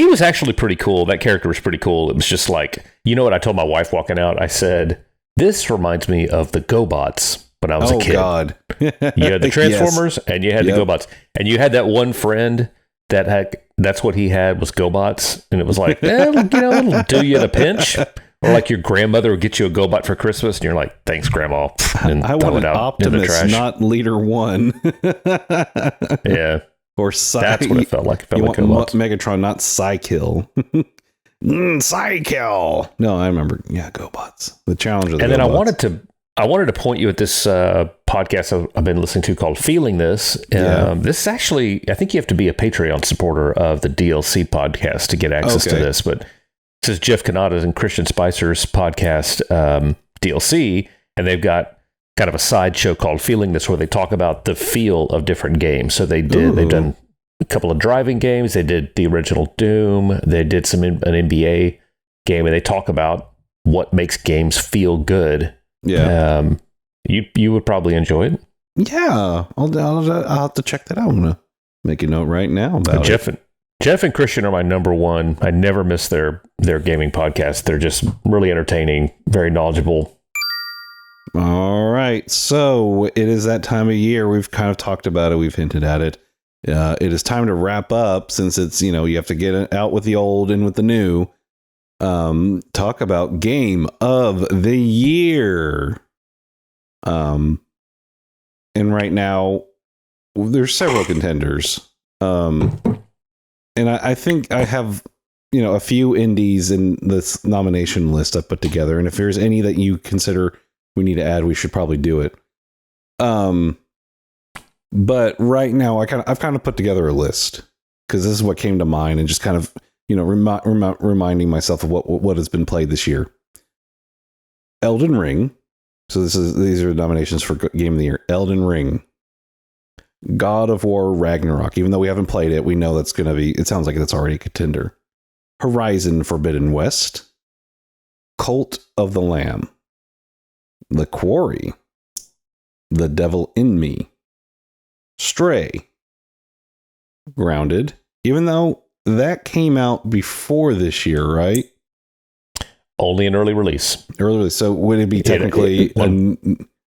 Speaker 2: was actually pretty cool. That character was pretty cool. It was just like, what I told my wife walking out? I said, this reminds me of the GoBots when I was a kid. God. You had the Transformers and you had the GoBots. And you had that one friend that's what he had was GoBots. And it was like, it'll do you in a pinch. Or like your grandmother would get you a GoBot for Christmas and you're like, thanks, Grandma. And
Speaker 1: I want an Optimus, not Leader 1.
Speaker 2: Yeah.
Speaker 1: Or
Speaker 2: that's what it felt like. It felt like
Speaker 1: Megatron, not Psykill. Psykill. No, I remember. Yeah, GoBots. The challenge of the
Speaker 2: And then
Speaker 1: GoBots.
Speaker 2: I wanted to point you at this podcast I've been listening to called Feeling This. This is actually, I think you have to be a Patreon supporter of the DLC podcast to get access to this. But this is Jeff Kanata's and Christian Spicer's podcast DLC, and they've got kind of a side show called Feeling This, where they talk about the feel of different games. So they've done a couple of driving games. They did the original Doom. They did an NBA game, and they talk about what makes games feel good.
Speaker 1: Yeah.
Speaker 2: You would probably enjoy it.
Speaker 1: Yeah. I'll have to check that out. I'm going to make a note right now about it.
Speaker 2: Jeff and Christian are my number one. I never miss their gaming podcast. They're just really entertaining, very knowledgeable.
Speaker 1: All right. So it is that time of year. We've kind of talked about it. We've hinted at it. It is time to wrap up since it's, you have to get out with the old and with the new. Talk about Game of the Year. And right now there's several contenders. And I think I have, a few indies in this nomination list I've put together. And if there's any that you consider we need to add, we should probably do it. But right now I've kind of put together a list because this is what came to mind and just kind of, reminding myself of what has been played this year. Elden Ring. So these are nominations for Game of the Year. Elden Ring. God of War Ragnarok. Even though we haven't played it, we know that's going to be, it sounds like that's already a contender. Horizon Forbidden West. Cult of the Lamb. The Quarry. The Devil in Me. Stray. Grounded. Even though that came out before this year, right?
Speaker 2: Only an early release.
Speaker 1: Early release. So would it be technically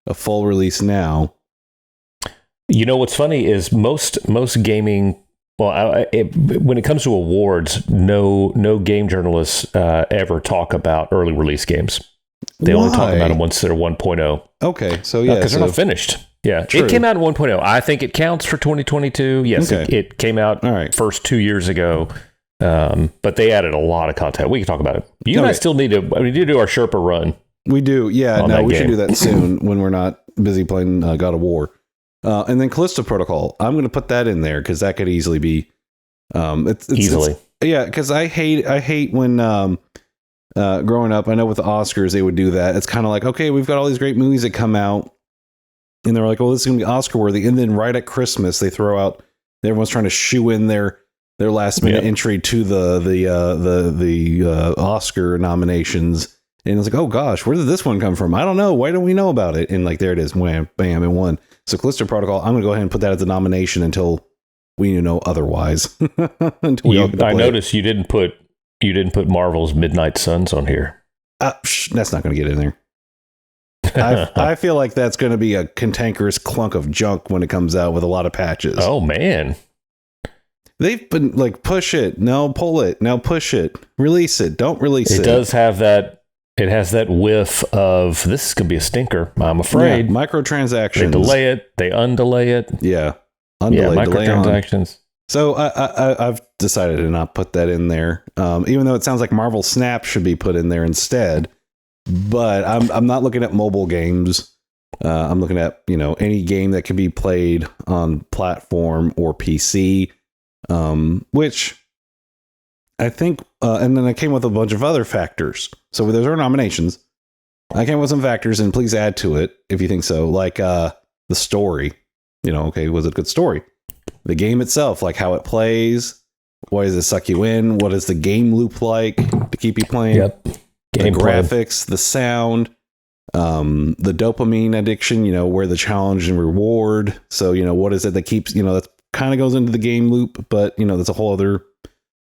Speaker 1: a full release now?
Speaker 2: What's funny is most gaming. Well, when it comes to awards, no game journalists ever talk about early release games. They only talk about them once they're 1.0.
Speaker 1: Okay, so yeah,
Speaker 2: because they're not finished. Yeah, true. It came out in 1.0. I think it counts for 2022. Yes,
Speaker 1: okay.
Speaker 2: It came out first 2 years ago. But they added a lot of content. We can talk about it. You and I still need to. We need to do our Sherpa run.
Speaker 1: We do. Yeah. No, we should do that soon when we're not busy playing God of War. And then Callisto Protocol. I'm going to put that in there because that could easily be. It's
Speaker 2: easily.
Speaker 1: Because I hate when growing up, I know with the Oscars, they would do that. It's kind of like, okay, we've got all these great movies that come out, and they're like, well, this is going to be Oscar worthy. And then right at Christmas, they throw out, everyone's trying to shoe in their last minute entry to the Oscar nominations. And it's like, oh gosh, where did this one come from? I don't know. Why don't we know about it? And like, there it is. Wham, bam, it won. So Callisto Protocol, I'm going to go ahead and put that as a nomination until we know otherwise.
Speaker 2: I noticed you didn't put Marvel's Midnight Suns on here.
Speaker 1: That's not going to get in there. I feel like that's going to be a cantankerous clunk of junk when it comes out with a lot of patches.
Speaker 2: Oh man.
Speaker 1: They've been like, push it. No, pull it. Now push it. Release it. Don't release it.
Speaker 2: It does have that. It has that whiff of, this is going to be a stinker, I'm afraid.
Speaker 1: Yeah, microtransactions.
Speaker 2: They delay it. They undelay it.
Speaker 1: Yeah.
Speaker 2: Microtransactions.
Speaker 1: So I've decided to not put that in there, even though it sounds like Marvel Snap should be put in there instead. But I'm not looking at mobile games. I'm looking at, any game that can be played on platform or PC, which I think, and then I came with a bunch of other factors. So there's our nominations. I came with some factors, and please add to it if you think so. Like the story. Okay, was it a good story? The game itself, like how it plays. Why does it suck you in? What is the game loop like to keep you playing?
Speaker 2: Yep.
Speaker 1: The graphics, the sound, the dopamine addiction, where the challenge and reward. So, what is it that keeps, that kind of goes into the game loop, but, that's a whole other,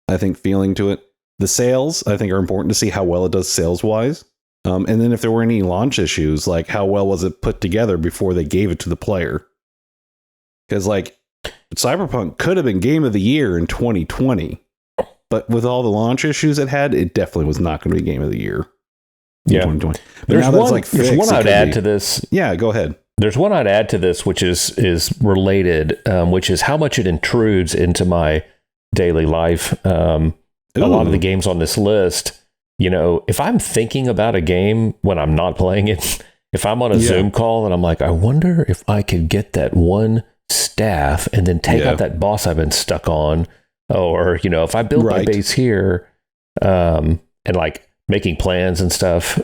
Speaker 1: I think, feeling to it. The sales, I think, are important to see how well it does sales wise. And then if there were any launch issues, like how well was it put together before they gave it to the player? Because like Cyberpunk could have been Game of the Year in 2020, but with all the launch issues it had, it definitely was not going to be Game of the Year in 2020. But
Speaker 2: there's one I'd add to this.
Speaker 1: Yeah, go ahead.
Speaker 2: There's one I'd add to this, which is related, which is how much it intrudes into my daily life. A lot of the games on this list, if I'm thinking about a game when I'm not playing it, if I'm on a Zoom call and I'm like, I wonder if I could get that one staff and then take out that boss I've been stuck on, or if I build my base here, and like making plans and stuff.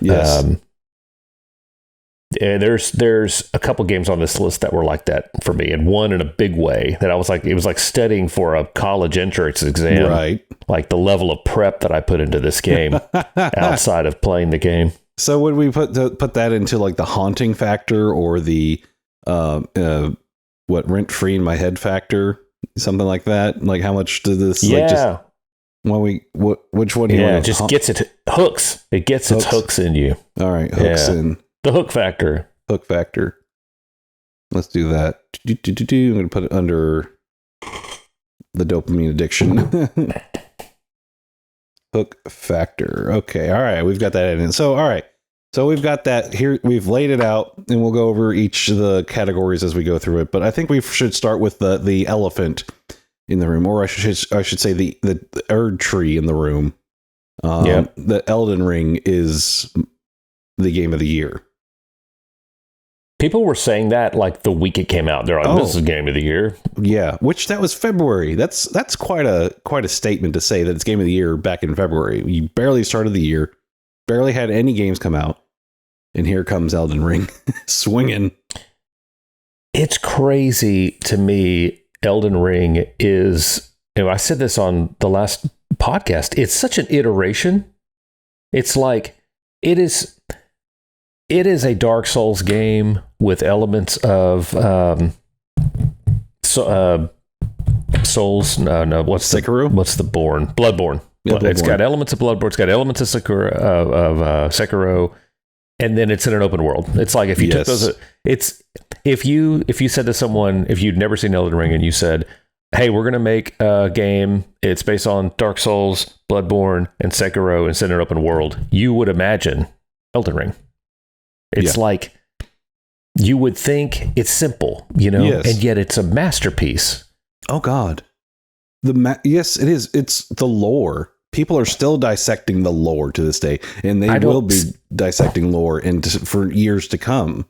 Speaker 2: There's a couple games on this list that were like that for me, and one in a big way that I was like, it was like studying for a college entrance exam, right? Like the level of prep that I put into this game outside of playing the game.
Speaker 1: So would we put that into like the haunting factor, or the rent free in my head factor, something like that? Like how much does this? Like just, which one do you want?
Speaker 2: It just gets its hooks. It gets its hooks in you.
Speaker 1: All right, hooks in.
Speaker 2: The hook factor.
Speaker 1: Hook factor. Let's do that. I'm going to put it under the dopamine addiction. Hook factor. Okay. All right. We've got that in. So, all right. So we've got that here. We've laid it out, and we'll go over each of the categories as we go through it. But I think we should start with the elephant in the room, or I should say the Erd tree in the room. The Elden Ring is the game of the year.
Speaker 2: People were saying that like the week it came out. They're like, this is game of the year.
Speaker 1: Yeah, which that was February. That's quite a statement to say that it's game of the year back in February. You barely started the year, barely had any games come out, and here comes Elden Ring swinging.
Speaker 2: It's crazy to me. Elden Ring is, I said this on the last podcast, it's such an iteration. It's like, it is a Dark Souls game with elements of Souls. No, what's
Speaker 1: Sekiro?
Speaker 2: What's the Bloodborne? Yeah, Bloodborne. It's got elements of Bloodborne. It's got elements of Sekiro, and then it's in an open world. It's like if you took those. If you said to someone, if you'd never seen Elden Ring, and you said, "Hey, we're gonna make a game. It's based on Dark Souls, Bloodborne, and Sekiro, and it's in an open world," you would imagine Elden Ring. It's like, you would think it's simple, and yet it's a masterpiece.
Speaker 1: Oh God. Yes, it is. It's the lore. People are still dissecting the lore to this day, and they will be dissecting lore for years to come.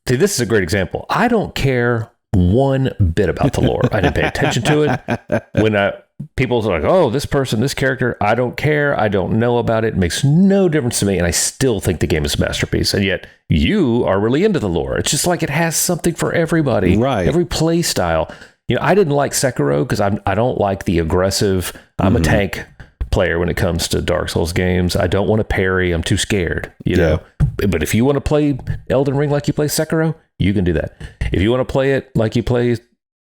Speaker 2: See, this is a great example. I don't care one bit about the lore. I didn't pay attention to it. people's like, oh, this person, this character, I don't care. I don't know about it. It makes no difference to me. And I still think the game is a masterpiece. And yet you are really into the lore. It's just like it has something for everybody.
Speaker 1: Right.
Speaker 2: Every play style. I didn't like Sekiro because I don't like the aggressive, I'm a tank player when it comes to Dark Souls games. I don't want to parry. I'm too scared, you know. But if you want to play Elden Ring like you play Sekiro, you can do that. If you want to play it like you play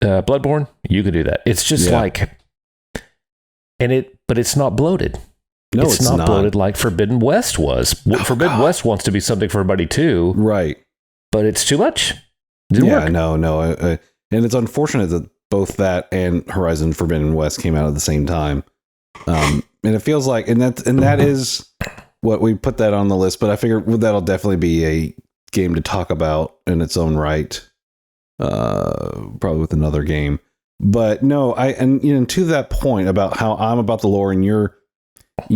Speaker 2: Bloodborne, you can do that. It's just like, but it's not bloated.
Speaker 1: No, it's not
Speaker 2: bloated like Forbidden West was. Forbidden West wants to be something for everybody too,
Speaker 1: right?
Speaker 2: But it's too much. Didn't work.
Speaker 1: No. And it's unfortunate that both that and Horizon Forbidden West came out at the same time. And it feels like, and that is what we put that on the list. But I figure that'll definitely be a game to talk about in its own right. Probably with another game. But no, to that point about how I'm about the lore and you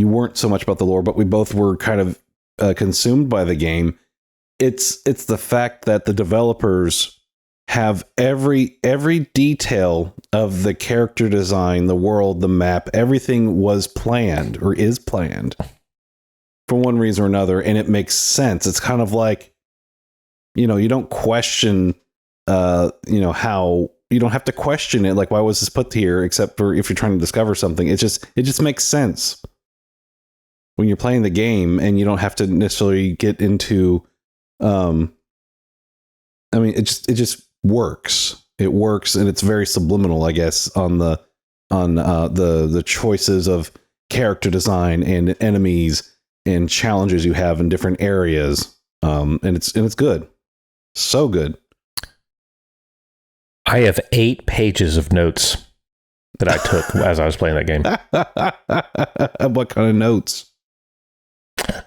Speaker 1: weren't so much about the lore, but we both were kind of consumed by the game. It's the fact that the developers have every detail of the character design, the world, the map, everything was planned or is planned for one reason or another, and it makes sense. It's kind of like, you don't question, how you don't have to question it. Like, why was this put here? Except for if you're trying to discover something, it just makes sense when you're playing the game, and you don't have to necessarily get into, it just works. It works, and it's very subliminal, I guess, on the choices of character design and enemies and challenges you have in different areas. And it's good, so good. I
Speaker 2: have 8 pages of notes that I took as I was playing that
Speaker 1: game. What kind of notes?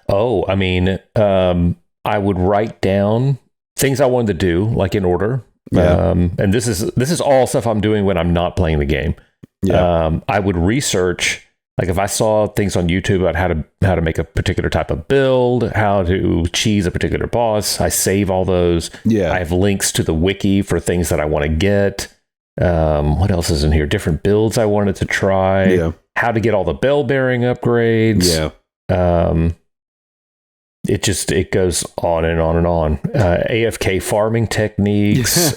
Speaker 2: Oh, I would write down things I wanted to do, like in order. Yeah. And this is all stuff I'm doing when I'm not playing the game. Yeah. I would research, like if I saw things on YouTube about how to make a particular type of build, how to cheese a particular boss, I save all those. Yeah. I have links to the wiki for things that I want to get. What else is in here? Different builds I wanted to try. Yeah. How to get all the bell bearing upgrades. Yeah. It goes on and on and on. AFK farming techniques.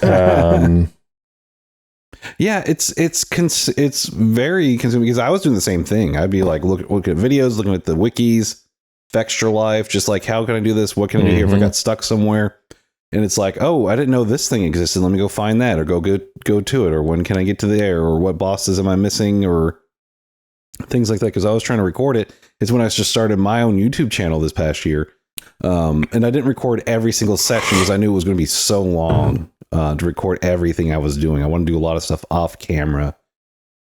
Speaker 1: Yeah, it's very consuming, because I was doing the same thing. I'd be like looking at videos, looking at the wikis, Extra Life, just like, how can I do this? What can I do here if I got stuck somewhere? And it's like, oh, I didn't know this thing existed. Let me go find that, or go to it, or when can I get to there, or what bosses am I missing, or things like that. Because I was trying to record it. It's when I just started my own YouTube channel this past year. And I didn't record every single section because I knew it was going to be so long to record everything I was doing. I want to do a lot of stuff off camera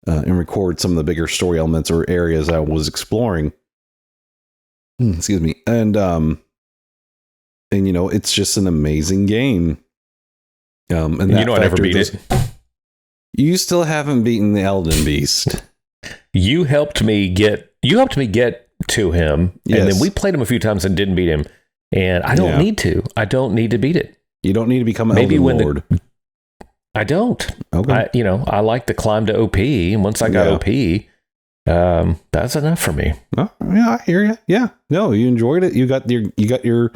Speaker 1: and record some of the bigger story elements or areas I was exploring. Excuse me. And it's just an amazing game. And
Speaker 2: I never beat it.
Speaker 1: You still haven't beaten the Elden Beast.
Speaker 2: You helped me get to him, yes. And then we played him a few times and didn't beat him. And I don't need to. I don't need to beat it.
Speaker 1: You don't need to become an Elden Lord.
Speaker 2: I don't.
Speaker 1: Okay.
Speaker 2: I like to climb to OP, and once I got OP, that's enough for me.
Speaker 1: Oh, yeah, I hear you. Yeah. No, you enjoyed it. You got your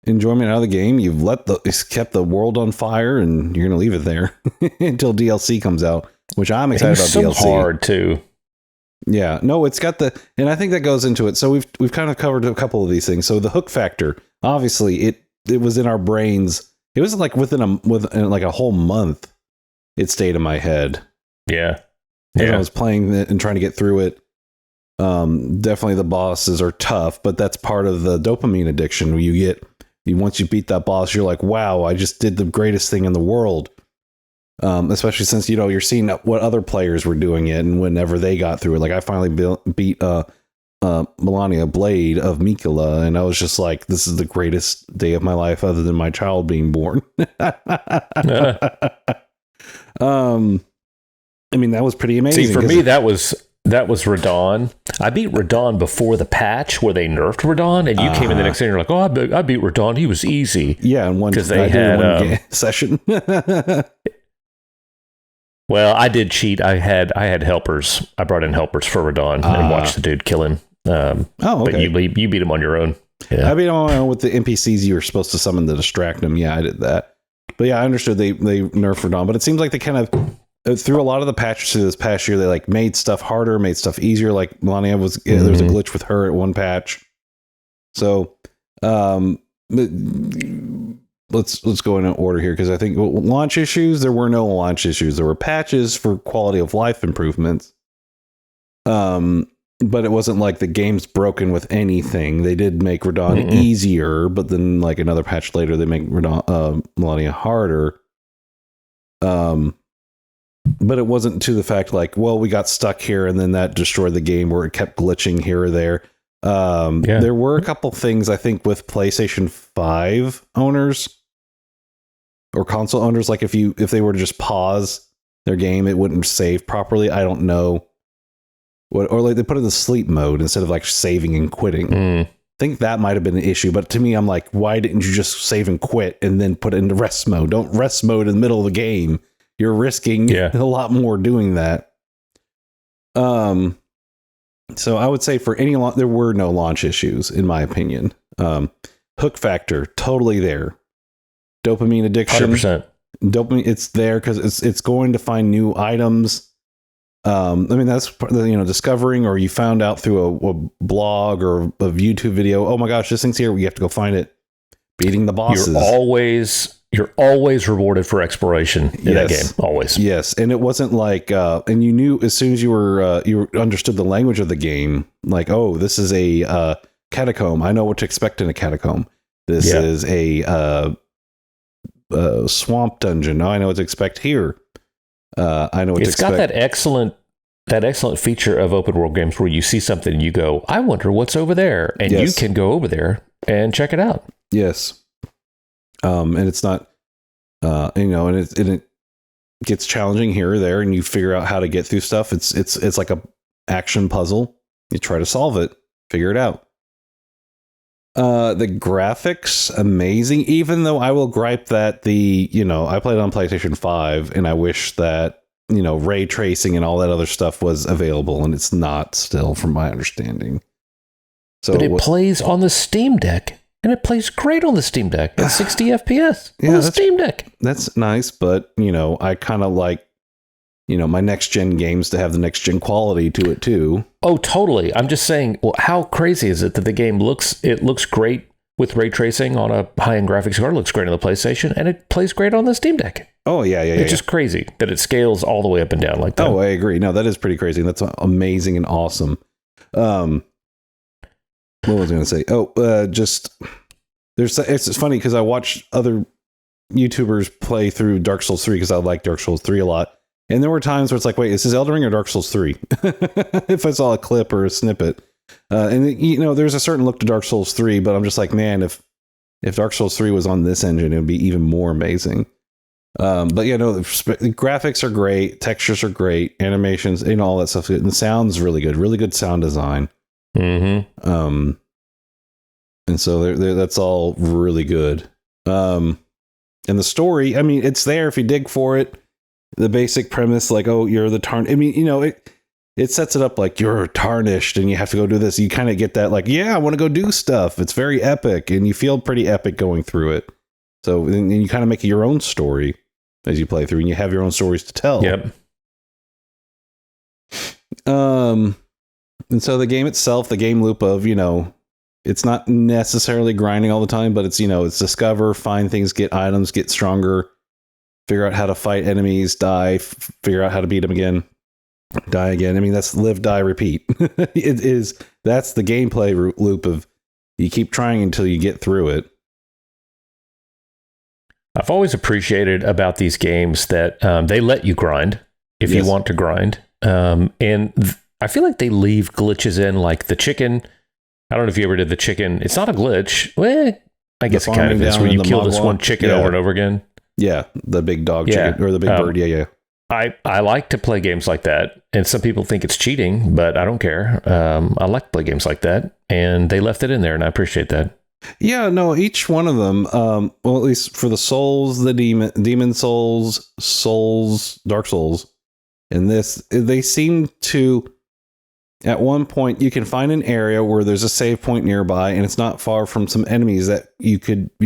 Speaker 1: enjoyment out of the game. It's kept the world on fire, and you're going to leave it there until DLC comes out, which I'm excited about.
Speaker 2: So
Speaker 1: DLC.
Speaker 2: Hard too.
Speaker 1: Yeah, no, it's got and I think that goes into it. So we've kind of covered a couple of these things. So the hook factor, obviously, it was in our brains. It was like within like a whole month, it stayed in my head.
Speaker 2: Yeah,
Speaker 1: As I was playing it and trying to get through it. Definitely the bosses are tough, but that's part of the dopamine addiction. Once you beat that boss, you're like, wow, I just did the greatest thing in the world. Especially since, you're seeing what other players were doing it, and whenever they got through it, like I finally beat Melania Blade of Mikula, and I was just like, this is the greatest day of my life other than my child being born. That was pretty amazing.
Speaker 2: See, for me, that was Radon. I beat Radon before the patch where they nerfed Radon, and you came in the next day and you're like, oh, I beat Radon. He was easy.
Speaker 1: Yeah, in one, because they had one session.
Speaker 2: Well, I did cheat. I had helpers. I brought in helpers for Radon and watched the dude kill him.
Speaker 1: Okay.
Speaker 2: But you beat him on your own. Yeah.
Speaker 1: I beat him on my own with the NPCs you were supposed to summon to distract him. Yeah, I did that. But yeah, I understood they nerfed Radon, but it seems like they kind of through a lot of the patches through this past year, they like made stuff harder, made stuff easier. Like Melania was, there was a glitch with her at one patch. So, let's go in order here, because I think launch issues, there were no launch issues. There were patches for quality of life improvements. But it wasn't like the game's broken with anything. They did make Radon easier, but then like another patch later, they make Radon, Melania harder. But it wasn't to the fact like, well, we got stuck here and then that destroyed the game, where it kept glitching here or there. There were a couple things, I think, with PlayStation 5 owners or console owners, like if they were to just pause their game, it wouldn't save properly. I don't know. Or like they put it in the sleep mode instead of like saving and quitting. I think that might have been an issue. But to me, I'm like, why didn't you just save and quit and then put it into rest mode? Don't rest mode in the middle of the game. You're risking a lot more doing that. So I would say for any there were no launch issues, in my opinion. Hook factor, totally there. Dopamine addiction,
Speaker 2: 100%.
Speaker 1: Dopamine, it's there because it's going to find new items. I mean, that's discovering, or you found out through a blog or a YouTube video. Oh my gosh, this thing's here. We have to go find it. Beating the bosses. You're always rewarded for exploration in that game. Always. Yes, and it wasn't like, and you knew as soon as you understood the language of the game. Like, oh, this is a catacomb. I know what to expect in a catacomb. This is a swamp dungeon. I know what to expect here. I know what to expect. It's got
Speaker 2: that excellent feature of open world games where you see something and you go, I wonder what's over there. And you can go over there and check it out.
Speaker 1: Yes. And it's not, and it gets challenging here or there, and you figure out how to get through stuff. It's like a action puzzle. You try to solve it, figure it out. The graphics, amazing, even though I will gripe that I played it on PlayStation 5 and I wish that, ray tracing and all that other stuff was available, and it's not still, from my understanding. So
Speaker 2: but it plays on the Steam Deck, and it plays great on the Steam Deck at 60 FPS on the Steam Deck. That's
Speaker 1: nice, but I kind of like, my next gen games to have the next gen quality to it too.
Speaker 2: Oh, totally. I'm just saying, well, how crazy is it that the game looks great with ray tracing on a high-end graphics card, looks great on the PlayStation, and it plays great on the Steam Deck.
Speaker 1: Oh, yeah.
Speaker 2: It's just crazy that it scales all the way up and down like that.
Speaker 1: Oh, I agree. No, that is pretty crazy. That's amazing and awesome. What was I going to say? Oh, it's funny because I watched other YouTubers play through Dark Souls 3 because I like Dark Souls 3 a lot. And there were times where it's like, wait, is this Elden Ring or Dark Souls 3? If I saw a clip or a snippet. There's a certain look to Dark Souls 3, but I'm just like, man, if Dark Souls 3 was on this engine, it would be even more amazing. The graphics are great, textures are great, animations, all that stuff. And the sound's really good sound design.
Speaker 2: Mm-hmm.
Speaker 1: And so that's all really good. And the story, I mean, it's there if you dig for it. The basic premise, like, oh, you're the tarnished. I mean, it sets it up like you're tarnished and you have to go do this. You kind of get that, like, yeah, I want to go do stuff. It's very epic, and you feel pretty epic going through it. So and you kind of make your own story as you play through, and you have your own stories to tell.
Speaker 2: Yep.
Speaker 1: And so the game itself, the game loop of, it's not necessarily grinding all the time, but it's, it's discover, find things, get items, get stronger, figure out how to fight enemies, die, figure out how to beat them again, die again. I mean, that's live, die, repeat. That's the gameplay loop of you keep trying until you get through it.
Speaker 2: I've always appreciated about these games that they let you grind if you want to grind. And I feel like they leave glitches in, like the chicken. I don't know if you ever did the chicken. It's not a glitch. Well, I guess it kind of is, where you kill this one chicken over and over again.
Speaker 1: Yeah, the big dog chicken, or the big bird. Yeah.
Speaker 2: I like to play games like that, and some people think it's cheating, but I don't care. I like to play games like that, and they left it in there, and I appreciate that.
Speaker 1: Yeah, no, each one of them, well, at least for the Souls, the Demon Souls, Dark Souls, In this, they seem to. At one point, you can find an area where there's a save point nearby, and it's not far from some enemies that you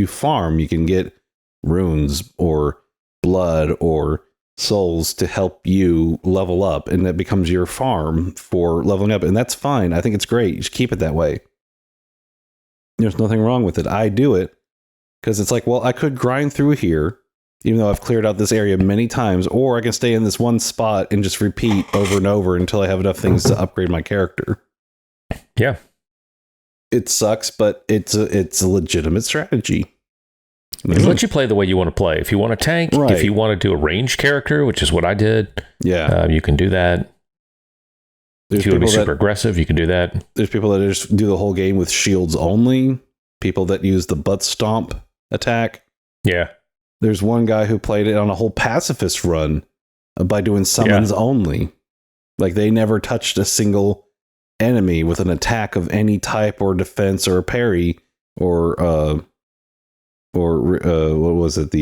Speaker 1: farm. You can get runes or blood or souls to help you level up, and that becomes your farm for leveling up, and that's fine. I think it's great. You should keep it that way. There's nothing wrong with it. I do it because it's like, well, I could grind through here, even though I've cleared out this area many times, or I can stay in this one spot and just repeat over and over until I have enough things to upgrade my character.
Speaker 2: Yeah.
Speaker 1: It sucks, but it's a legitimate strategy.
Speaker 2: It lets you play the way you want to play. If you want to tank,
Speaker 1: Right.
Speaker 2: if you want to do a ranged character, which is what I did, you can do that.
Speaker 1: There's
Speaker 2: if you want to be
Speaker 1: people
Speaker 2: super aggressive, you can do that.
Speaker 1: There's people that just do the whole game with shields only. People that use the butt stomp attack.
Speaker 2: Yeah.
Speaker 1: There's one guy who played it on a whole pacifist run by doing summons only. Like they never touched a single enemy with an attack of any type or defense or a parry or what was it?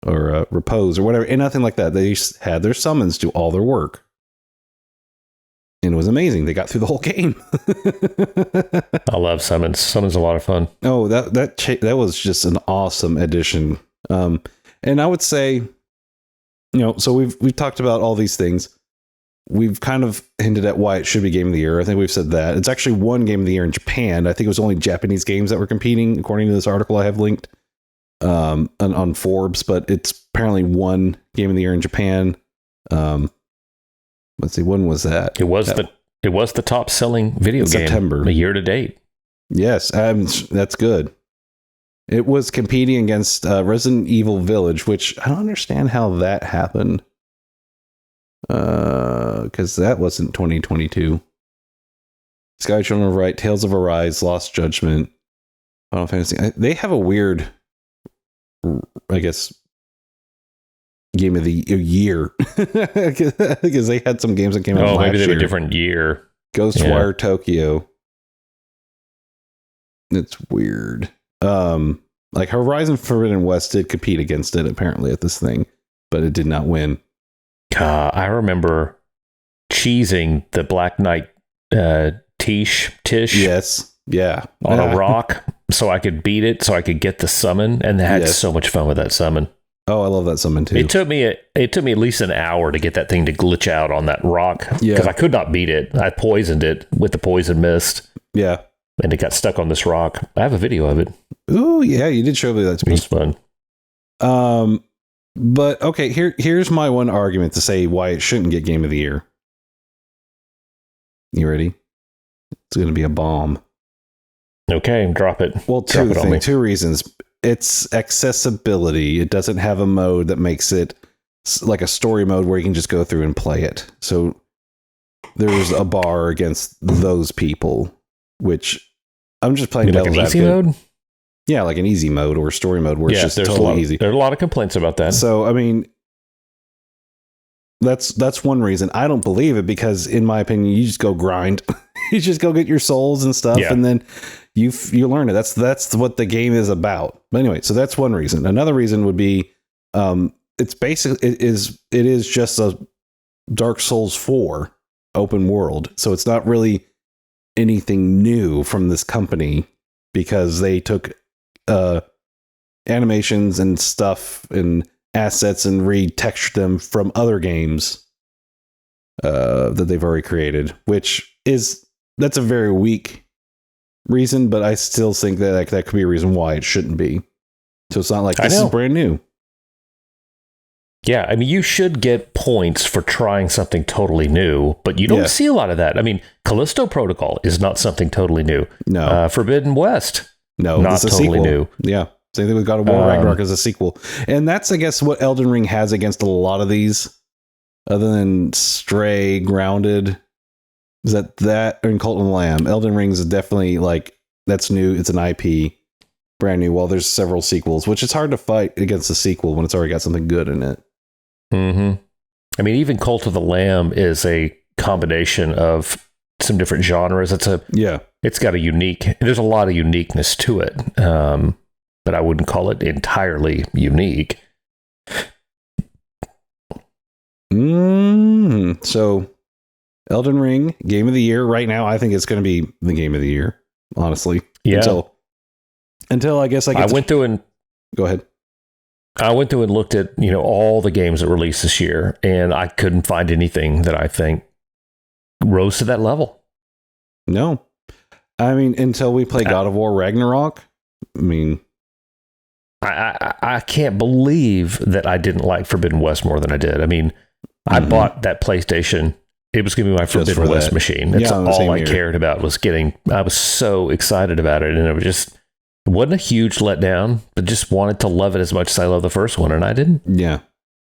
Speaker 1: Repose or whatever. And nothing like that. They just had their summons do all their work. And it was amazing. They got through the whole game.
Speaker 2: I love summons. Summons are a lot of fun.
Speaker 1: Oh, that was just an awesome addition. And I would say, so we've talked about all these things. We've kind of hinted at why it should be Game of the Year. I think we've said that. It's actually won Game of the Year in Japan. I think it was only Japanese games that were competing, according to this article I have linked on Forbes, but it's apparently won Game of the Year in Japan. Let's see, when was that?
Speaker 2: It was the top selling video game
Speaker 1: September.
Speaker 2: A year to date.
Speaker 1: Yes, that's good. It was competing against Resident Evil Village, which I don't understand how that happened. Because that wasn't 2022. Sky Children of Right, Tales of Arise, Lost Judgment, Final Fantasy. They have a weird, I guess, Game of the Year. Because they had some games that came out last year.
Speaker 2: Maybe they have a different year.
Speaker 1: Ghostwire Tokyo. It's weird. Like Horizon Forbidden West did compete against it apparently at this thing, but it did not win.
Speaker 2: I remember cheesing the Black Knight Tish.
Speaker 1: Yes. Yeah.
Speaker 2: On a rock so I could beat it, so I could get the summon, and I had so much fun with that summon.
Speaker 1: Oh, I love that summon too.
Speaker 2: It took me at least an hour to get that thing to glitch out on that rock because I could not beat it. I poisoned it with the poison mist.
Speaker 1: Yeah.
Speaker 2: And it got stuck on this rock. I have a video of it.
Speaker 1: Ooh, yeah, you did show me that to me.
Speaker 2: It was fun.
Speaker 1: But okay, here's my one argument to say why it shouldn't get Game of the Year. You ready? It's going to be a bomb.
Speaker 2: Okay, drop it.
Speaker 1: Well, two reasons. It's accessibility. It doesn't have a mode that makes it like a story mode where you can just go through and play it. So there's a bar against those people, which I'm just playing devil's advocate.
Speaker 2: Like an easy mode?
Speaker 1: Yeah, like an easy mode or a story mode where it's just totally easy.
Speaker 2: There's a lot of complaints about that.
Speaker 1: So, I mean, that's one reason. I don't believe it because, in my opinion, you just go grind. You just go get your souls and stuff, and then you learn it. That's what the game is about. But anyway, so that's one reason. Another reason would be, it's basically it is just a Dark Souls 4 open world. So it's not really anything new from this company because they took animations and stuff and assets and retextured them from other games that they've already created, that's a very weak reason, but I still think that that could be a reason why it shouldn't be. So it's not like this is brand new.
Speaker 2: Yeah, I mean, you should get points for trying something totally new, but you don't see a lot of that. I mean, Callisto Protocol is not something totally new.
Speaker 1: No.
Speaker 2: Forbidden West.
Speaker 1: No,
Speaker 2: not totally new.
Speaker 1: Yeah. Same thing with God of War Ragnarok as a sequel. And that's, I guess, what Elden Ring has against a lot of these, other than Stray, Grounded, is that and Cult of the Lamb. Elden Ring is definitely like, that's new. It's an IP, brand new. Well, there's several sequels, which it's hard to fight against a sequel when it's already got something good in it.
Speaker 2: Mm-hmm. I mean, even Cult of the Lamb is a combination of some different genres. It's got there's a lot of uniqueness to it. But I wouldn't call it entirely unique.
Speaker 1: So, Elden Ring, game of the year. Right now, I think it's going to be the game of the year, honestly.
Speaker 2: Yeah.
Speaker 1: Until I guess
Speaker 2: I went through and...
Speaker 1: Go ahead.
Speaker 2: I went through and looked at, all the games that released this year, and I couldn't find anything that I think rose to that level.
Speaker 1: No. I mean, until we play God of War Ragnarok, I mean...
Speaker 2: I can't believe that I didn't like Forbidden West more than I did. I mean, I bought that PlayStation. It was going to be my Forbidden West machine. That's all I cared about was I was so excited about it, and it wasn't a huge letdown, but just wanted to love it as much as I love the first one, and I didn't.
Speaker 1: Yeah.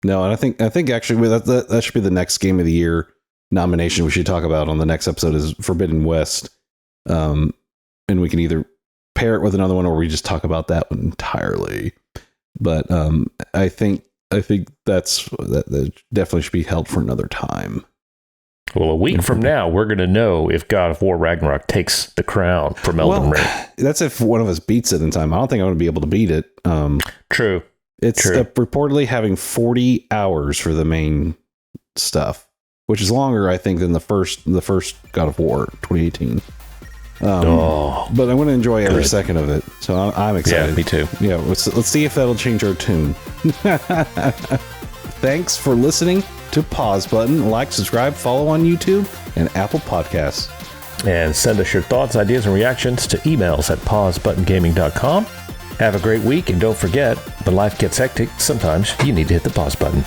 Speaker 1: No, and I think actually that should be the next game of the year nomination we should talk about on the next episode is Forbidden West. And we can either pair it with another one or we just talk about that one entirely. But I think that definitely should be held for another time.
Speaker 2: Well, a week from now, we're going to know if God of War Ragnarok takes the crown from Elden Ring.
Speaker 1: That's if one of us beats it in time. I don't think I'm going to be able to beat it.
Speaker 2: True.
Speaker 1: It's reportedly having 40 hours for the main stuff, which is longer, I think, than the first God of War 2018. But I'm going to enjoy every second of it, so I'm excited.
Speaker 2: Yeah, me too.
Speaker 1: Yeah, let's see if that'll change our tune. Thanks for listening to Pause Button. Like, subscribe, follow on YouTube and Apple Podcasts.
Speaker 2: And send us your thoughts, ideas, and reactions to emails at pausebuttongaming.com. Have a great week, and don't forget, when life gets hectic, sometimes you need to hit the pause button.